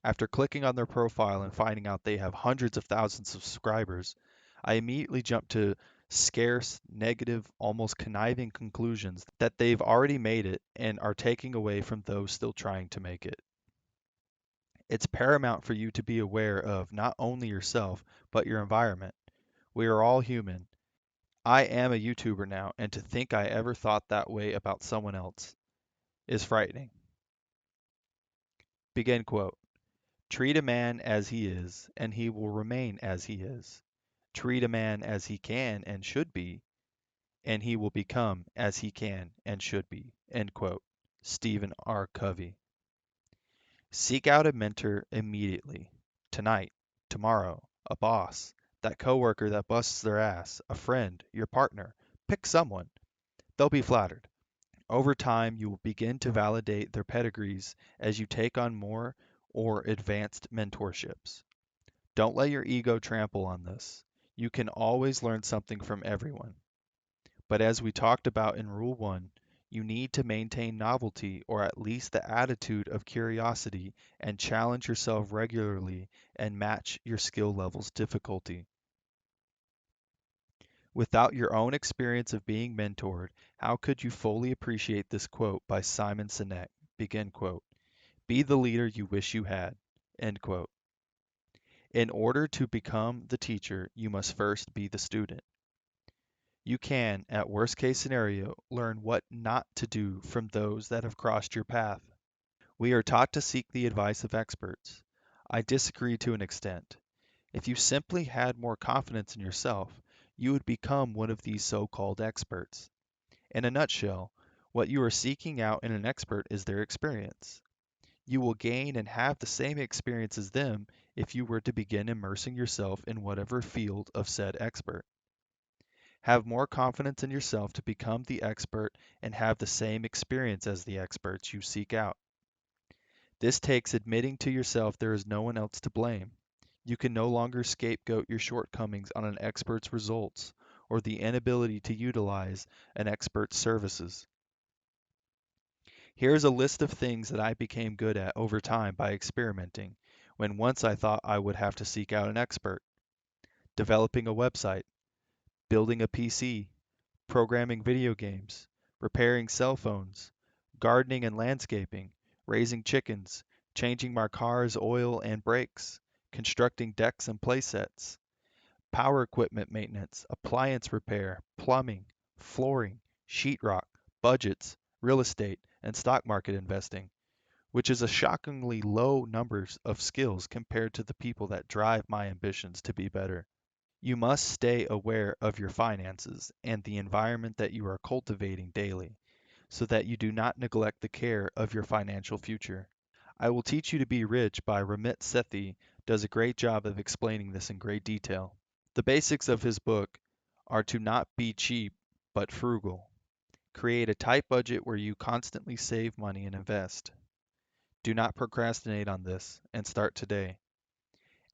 After clicking on their profile and finding out they have hundreds of thousands of subscribers, I immediately jump to scarce, negative, almost conniving conclusions that they've already made it and are taking away from those still trying to make it. It's paramount for you to be aware of not only yourself, but your environment. We are all human. I am a YouTuber now, and to think I ever thought that way about someone else is frightening. Begin quote. Treat a man as he is, and he will remain as he is. Treat a man as he can and should be, and he will become as he can and should be. End quote. Stephen R. Covey. Seek out a mentor immediately. Tonight, tomorrow, a boss, that coworker that busts their ass, a friend, your partner. Pick someone. They'll be flattered. Over time, you will begin to validate their pedigrees as you take on more or advanced mentorships. Don't let your ego trample on this. You can always learn something from everyone. But as we talked about in Rule 1, you need to maintain novelty or at least the attitude of curiosity and challenge yourself regularly and match your skill level's difficulty. Without your own experience of being mentored, how could you fully appreciate this quote by Simon Sinek? Begin quote. Be the leader you wish you had. End quote. In order to become the teacher, you must first be the student. You can, at worst case scenario, learn what not to do from those that have crossed your path. We are taught to seek the advice of experts. I disagree to an extent. If you simply had more confidence in yourself, you would become one of these so-called experts. In a nutshell, what you are seeking out in an expert is their experience. You will gain and have the same experience as them if you were to begin immersing yourself in whatever field of said expert. Have more confidence in yourself to become the expert and have the same experience as the experts you seek out. This takes admitting to yourself there is no one else to blame. You can no longer scapegoat your shortcomings on an expert's results or the inability to utilize an expert's services. Here's a list of things that I became good at over time by experimenting, when once I thought I would have to seek out an expert. Developing a website, building a PC, programming video games, repairing cell phones, gardening and landscaping, raising chickens, changing my car's oil and brakes, constructing decks and playsets, power equipment maintenance, appliance repair, plumbing, flooring, sheetrock, budgets, real estate, and stock market investing, which is a shockingly low numbers of skills compared to the people that drive my ambitions to be better. You must stay aware of your finances and the environment that you are cultivating daily so that you do not neglect the care of your financial future. I Will Teach You to Be Rich by Ramit Sethi does a great job of explaining this in great detail. The basics of his book are to not be cheap but frugal. Create a tight budget where you constantly save money and invest. Do not procrastinate on this and start today.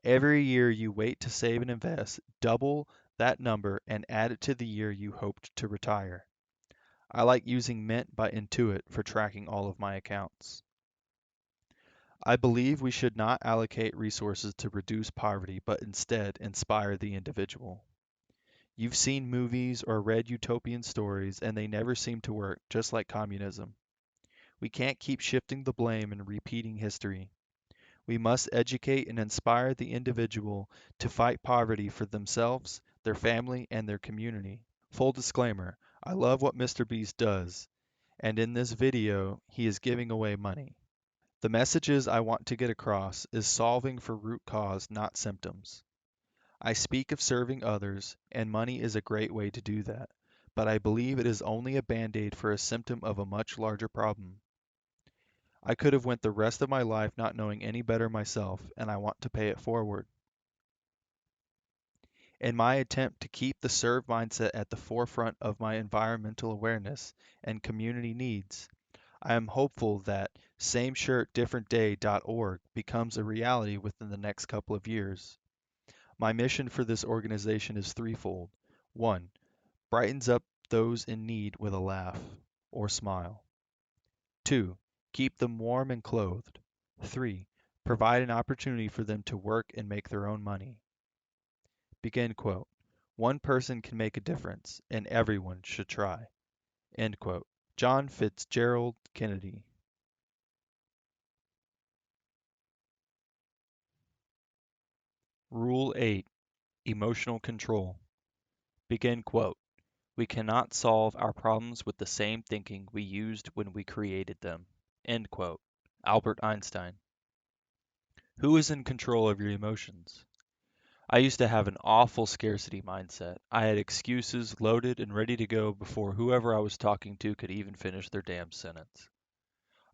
Every year you wait to save and invest, double that number and add it to the year you hoped to retire. I like using Mint by Intuit for tracking all of my accounts. I believe we should not allocate resources to reduce poverty, but instead inspire the individual. You've seen movies or read utopian stories, and they never seem to work, just like communism. We can't keep shifting the blame and repeating history. We must educate and inspire the individual to fight poverty for themselves, their family, and their community. Full disclaimer, I love what Mr. Beast does, and in this video, he is giving away money. The messages I want to get across is solving for root cause, not symptoms. I speak of serving others, and money is a great way to do that, but I believe it is only a band-aid for a symptom of a much larger problem. I could have went the rest of my life not knowing any better myself, and I want to pay it forward. In my attempt to keep the serve mindset at the forefront of my environmental awareness and community needs, I am hopeful that sameshirtdifferentday.org becomes a reality within the next couple of years. My mission for this organization is threefold. 1. Brightens up those in need with a laugh or smile. 2. Keep them warm and clothed. 3. Provide an opportunity for them to work and make their own money. Begin quote. One person can make a difference, and everyone should try. End quote. John Fitzgerald Kennedy. Rule 8. Emotional control. Begin quote. We cannot solve our problems with the same thinking we used when we created them. End quote. Albert Einstein. Who is in control of your emotions? I used to have an awful scarcity mindset. I had excuses loaded and ready to go before whoever I was talking to could even finish their damn sentence.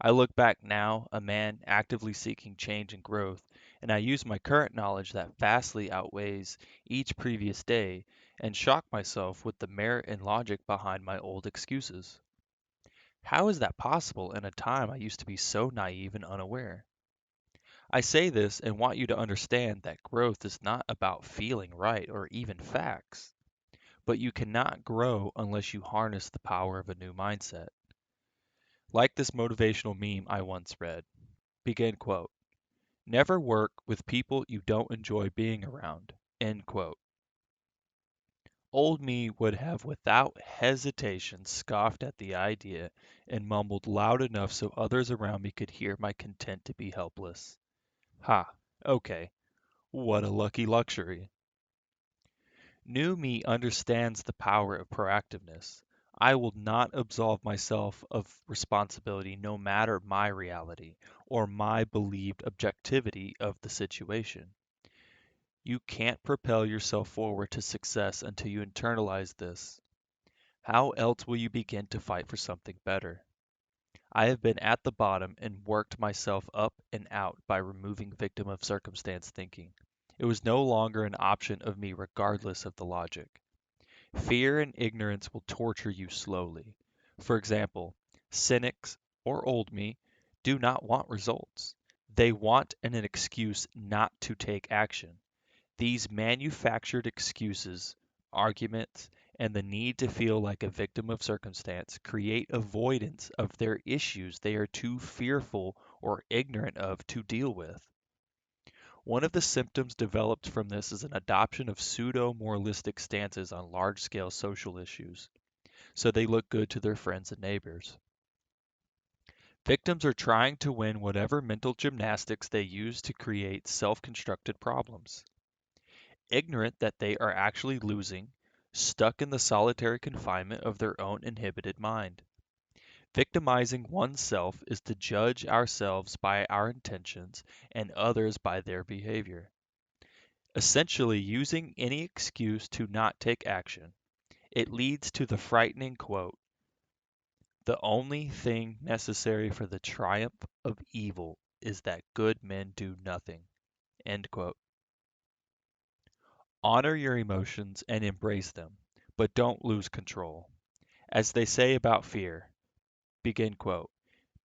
I look back now, a man actively seeking change and growth, and I use my current knowledge that vastly outweighs each previous day and shock myself with the merit and logic behind my old excuses. How is that possible in a time I used to be so naive and unaware? I say this and want you to understand that growth is not about feeling right or even facts, but you cannot grow unless you harness the power of a new mindset. Like this motivational meme I once read. Begin quote. Never work with people you don't enjoy being around. End quote. Old me would have without hesitation scoffed at the idea and mumbled loud enough so others around me could hear my content to be helpless. Ha, okay, what a lucky luxury. New me understands the power of proactiveness. I will not absolve myself of responsibility no matter my reality or my believed objectivity of the situation. You can't propel yourself forward to success until you internalize this. How else will you begin to fight for something better? I have been at the bottom and worked myself up and out by removing victim of circumstance thinking. It was no longer an option of me regardless of the logic. Fear and ignorance will torture you slowly. For example, cynics or old me do not want results. They want an excuse not to take action. These manufactured excuses, arguments, and the need to feel like a victim of circumstance create avoidance of their issues they are too fearful or ignorant of to deal with. One of the symptoms developed from this is an adoption of pseudo-moralistic stances on large-scale social issues, so they look good to their friends and neighbors. Victims are trying to win whatever mental gymnastics they use to create self-constructed problems. Ignorant that they are actually losing, stuck in the solitary confinement of their own inhibited mind. Victimizing oneself is to judge ourselves by our intentions and others by their behavior. Essentially, using any excuse to not take action. It leads to the frightening quote, "The only thing necessary for the triumph of evil is that good men do nothing." End quote. Honor your emotions and embrace them, but don't lose control. As they say about fear, begin quote,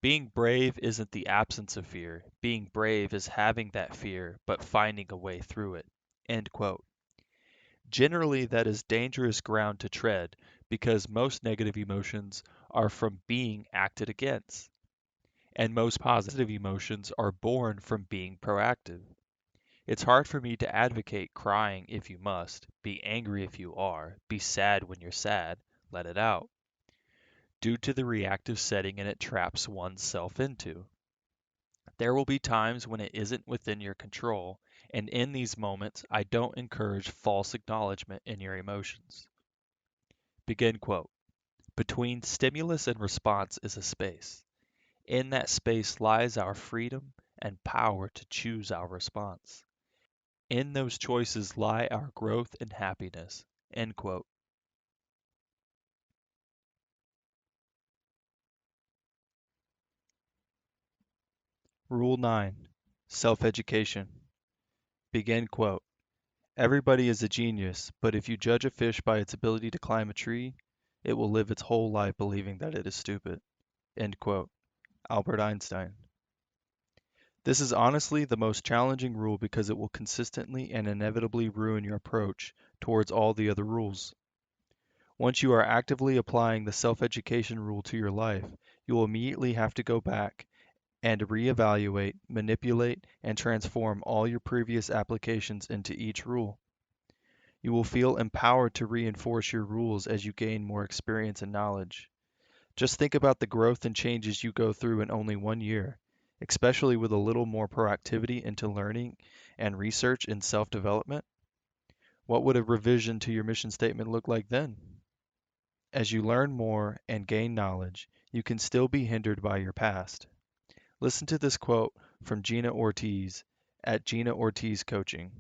"Being brave isn't the absence of fear. Being brave is having that fear, but finding a way through it." End quote. Generally, that is dangerous ground to tread because most negative emotions are from being acted against, and most positive emotions are born from being proactive. It's hard for me to advocate crying if you must, be angry if you are, be sad when you're sad, let it out, due to the reactive setting and it traps one's self into. There will be times when it isn't within your control, and in these moments, I don't encourage false acknowledgement in your emotions. Begin quote. "Between stimulus and response is a space. In that space lies our freedom and power to choose our response. In those choices lie our growth and happiness." End quote. Rule 9. Self-education. Begin quote. "Everybody is a genius, but if you judge a fish by its ability to climb a tree, it will live its whole life believing that it is stupid." End quote. Albert Einstein. This is honestly the most challenging rule because it will consistently and inevitably ruin your approach towards all the other rules. Once you are actively applying the self-education rule to your life, you will immediately have to go back and reevaluate, manipulate, and transform all your previous applications into each rule. You will feel empowered to reinforce your rules as you gain more experience and knowledge. Just think about the growth and changes you go through in only 1 year, especially with a little more proactivity into learning and research in self-development. What would a revision to your mission statement look like then? As you learn more and gain knowledge, you can still be hindered by your past. Listen to this quote from Gina Ortiz at Gina Ortiz Coaching.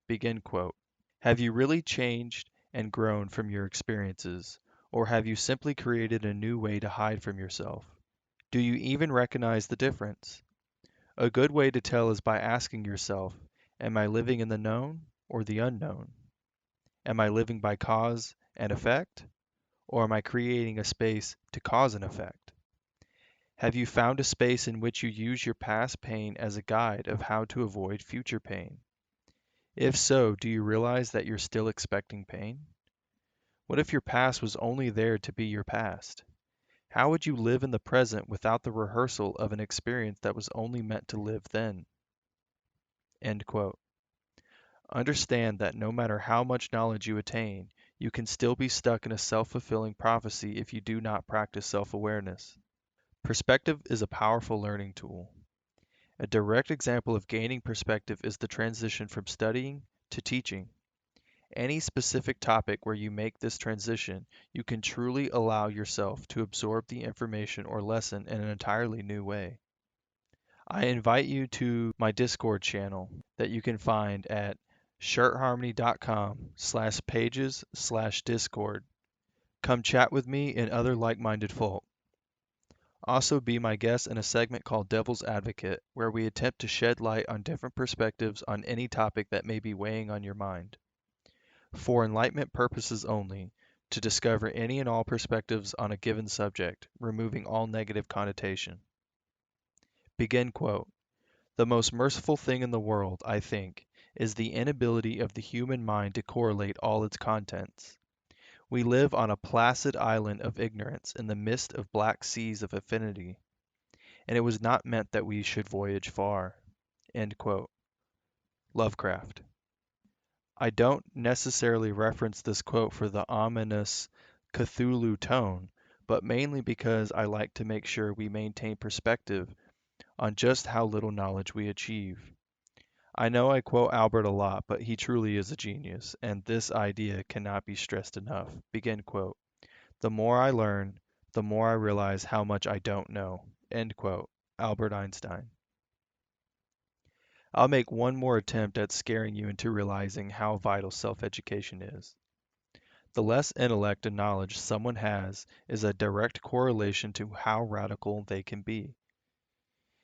Begin quote. "Have you really changed and grown from your experiences, or have you simply created a new way to hide from yourself? Do you even recognize the difference? A good way to tell is by asking yourself, am I living in the known or the unknown? Am I living by cause and effect, or am I creating a space to cause an effect? Have you found a space in which you use your past pain as a guide of how to avoid future pain? If so, do you realize that you're still expecting pain? What if your past was only there to be your past? How would you live in the present without the rehearsal of an experience that was only meant to live then?" End quote. Understand that no matter how much knowledge you attain, you can still be stuck in a self-fulfilling prophecy if you do not practice self-awareness. Perspective is a powerful learning tool. A direct example of gaining perspective is the transition from studying to teaching. Any specific topic where you make this transition, you can truly allow yourself to absorb the information or lesson in an entirely new way. I invite you to my Discord channel that you can find at shirtharmony.com/pages/discord. Come chat with me and other like-minded folk. Also be my guest in a segment called Devil's Advocate, where we attempt to shed light on different perspectives on any topic that may be weighing on your mind. For enlightenment purposes only, to discover any and all perspectives on a given subject, removing all negative connotation. Begin quote. The most merciful thing in the world, I think, is the inability of the human mind to correlate all its contents. We live on a placid island of ignorance in the midst of black seas of affinity, and it was not meant that we should voyage far. End quote. Lovecraft. I don't necessarily reference this quote for the ominous Cthulhu tone, but mainly because I like to make sure we maintain perspective on just how little knowledge we achieve. I know I quote Albert a lot, but he truly is a genius, and this idea cannot be stressed enough. Begin quote. The more I learn, the more I realize how much I don't know. End quote. Albert Einstein. I'll make one more attempt at scaring you into realizing how vital self-education is. The less intellect and knowledge someone has is a direct correlation to how radical they can be.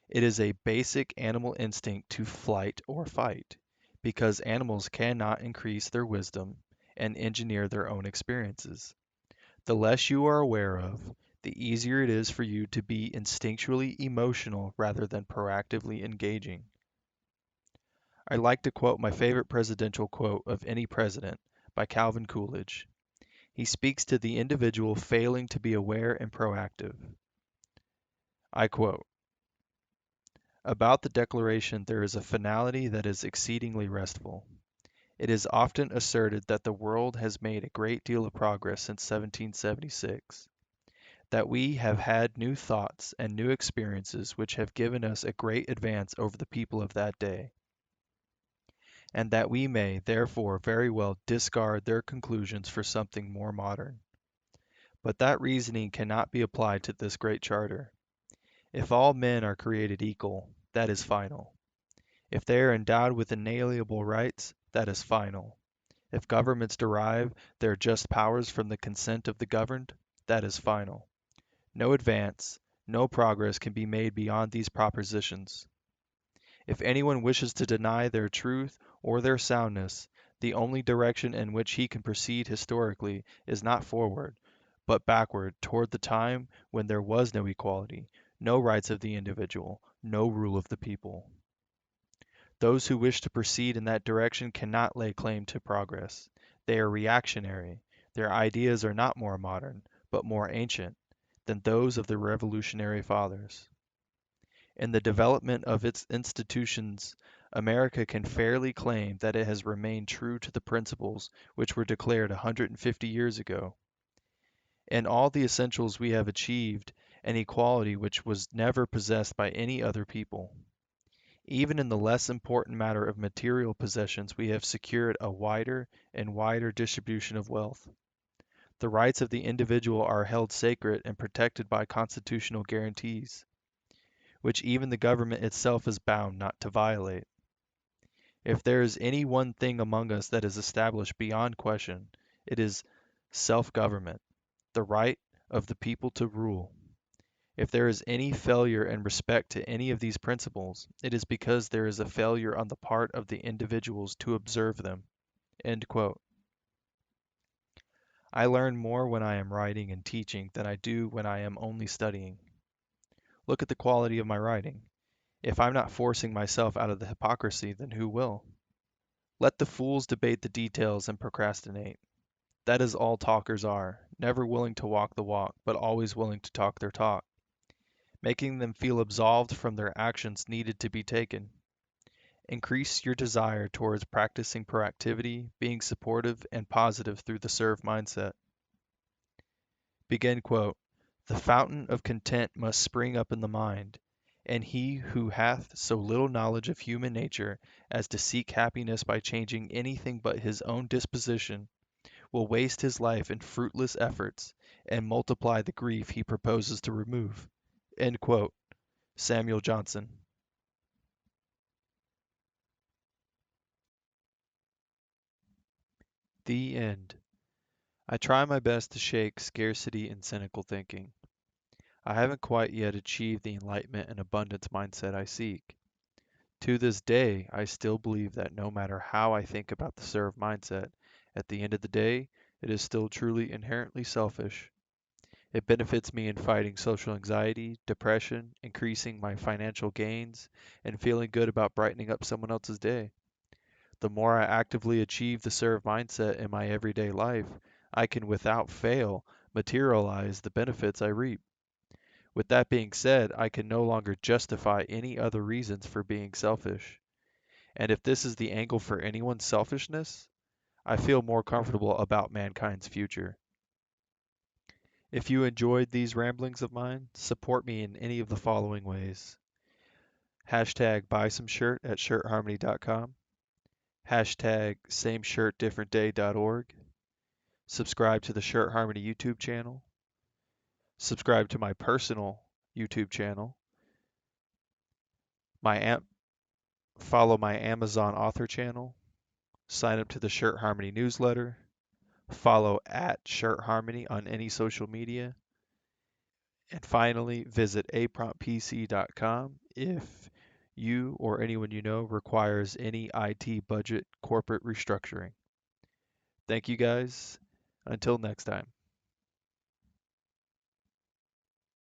It is a basic animal instinct to flight or fight, because animals cannot increase their wisdom and engineer their own experiences. The less you are aware of, the easier it is for you to be instinctually emotional rather than proactively engaging. I like to quote my favorite presidential quote of any president by Calvin Coolidge. He speaks to the individual failing to be aware and proactive. I quote, about the Declaration there is a finality that is exceedingly restful. It is often asserted that the world has made a great deal of progress since 1776, that we have had new thoughts and new experiences which have given us a great advance over the people of that day, and that we may, therefore, very well discard their conclusions for something more modern. But that reasoning cannot be applied to this great charter. If all men are created equal, that is final. If they are endowed with inalienable rights, that is final. If governments derive their just powers from the consent of the governed, that is final. No advance, no progress can be made beyond these propositions. If anyone wishes to deny their truth or their soundness, the only direction in which he can proceed historically is not forward, but backward toward the time when there was no equality, no rights of the individual, no rule of the people. Those who wish to proceed in that direction cannot lay claim to progress. They are reactionary. Their ideas are not more modern, but more ancient, than those of the Revolutionary Fathers. In the development of its institutions, America can fairly claim that it has remained true to the principles which were declared 150 years ago. In all the essentials we have achieved an equality which was never possessed by any other people. Even in the less important matter of material possessions we have secured a wider and wider distribution of wealth. The rights of the individual are held sacred and protected by constitutional guarantees, which even the government itself is bound not to violate. If there is any one thing among us that is established beyond question, it is self-government, the right of the people to rule. If there is any failure in respect to any of these principles, it is because there is a failure on the part of the individuals to observe them. End quote. I learn more when I am writing and teaching than I do when I am only studying. Look at the quality of my writing. If I'm not forcing myself out of the hypocrisy, then who will? Let the fools debate the details and procrastinate. That is all talkers are, never willing to walk the walk, but always willing to talk their talk, making them feel absolved from their actions needed to be taken. Increase your desire towards practicing proactivity, being supportive and positive through the serve mindset. Begin quote, the fountain of content must spring up in the mind, and he who hath so little knowledge of human nature as to seek happiness by changing anything but his own disposition will waste his life in fruitless efforts and multiply the grief he proposes to remove. End quote. Samuel Johnson. The end. I try my best to shake scarcity and cynical thinking. I haven't quite yet achieved the enlightenment and abundance mindset I seek. To this day, I still believe that no matter how I think about the serve mindset, at the end of the day, it is still truly inherently selfish. It benefits me in fighting social anxiety, depression, increasing my financial gains, and feeling good about brightening up someone else's day. The more I actively achieve the serve mindset in my everyday life, I can without fail materialize the benefits I reap. With that being said, I can no longer justify any other reasons for being selfish. And if this is the angle for anyone's selfishness, I feel more comfortable about mankind's future. If you enjoyed these ramblings of mine, support me in any of the following ways. Hashtag buy some shirt at shirtharmony.com. Hashtag same shirt different day.org. Subscribe to the Shirt Harmony YouTube channel. Subscribe to my personal YouTube channel. Follow my Amazon author channel. Sign up to the Shirt Harmony newsletter. Follow at Shirt Harmony on any social media. And finally, visit apromptpc.com if you or anyone you know requires any IT budget corporate restructuring. Thank you guys. Until next time.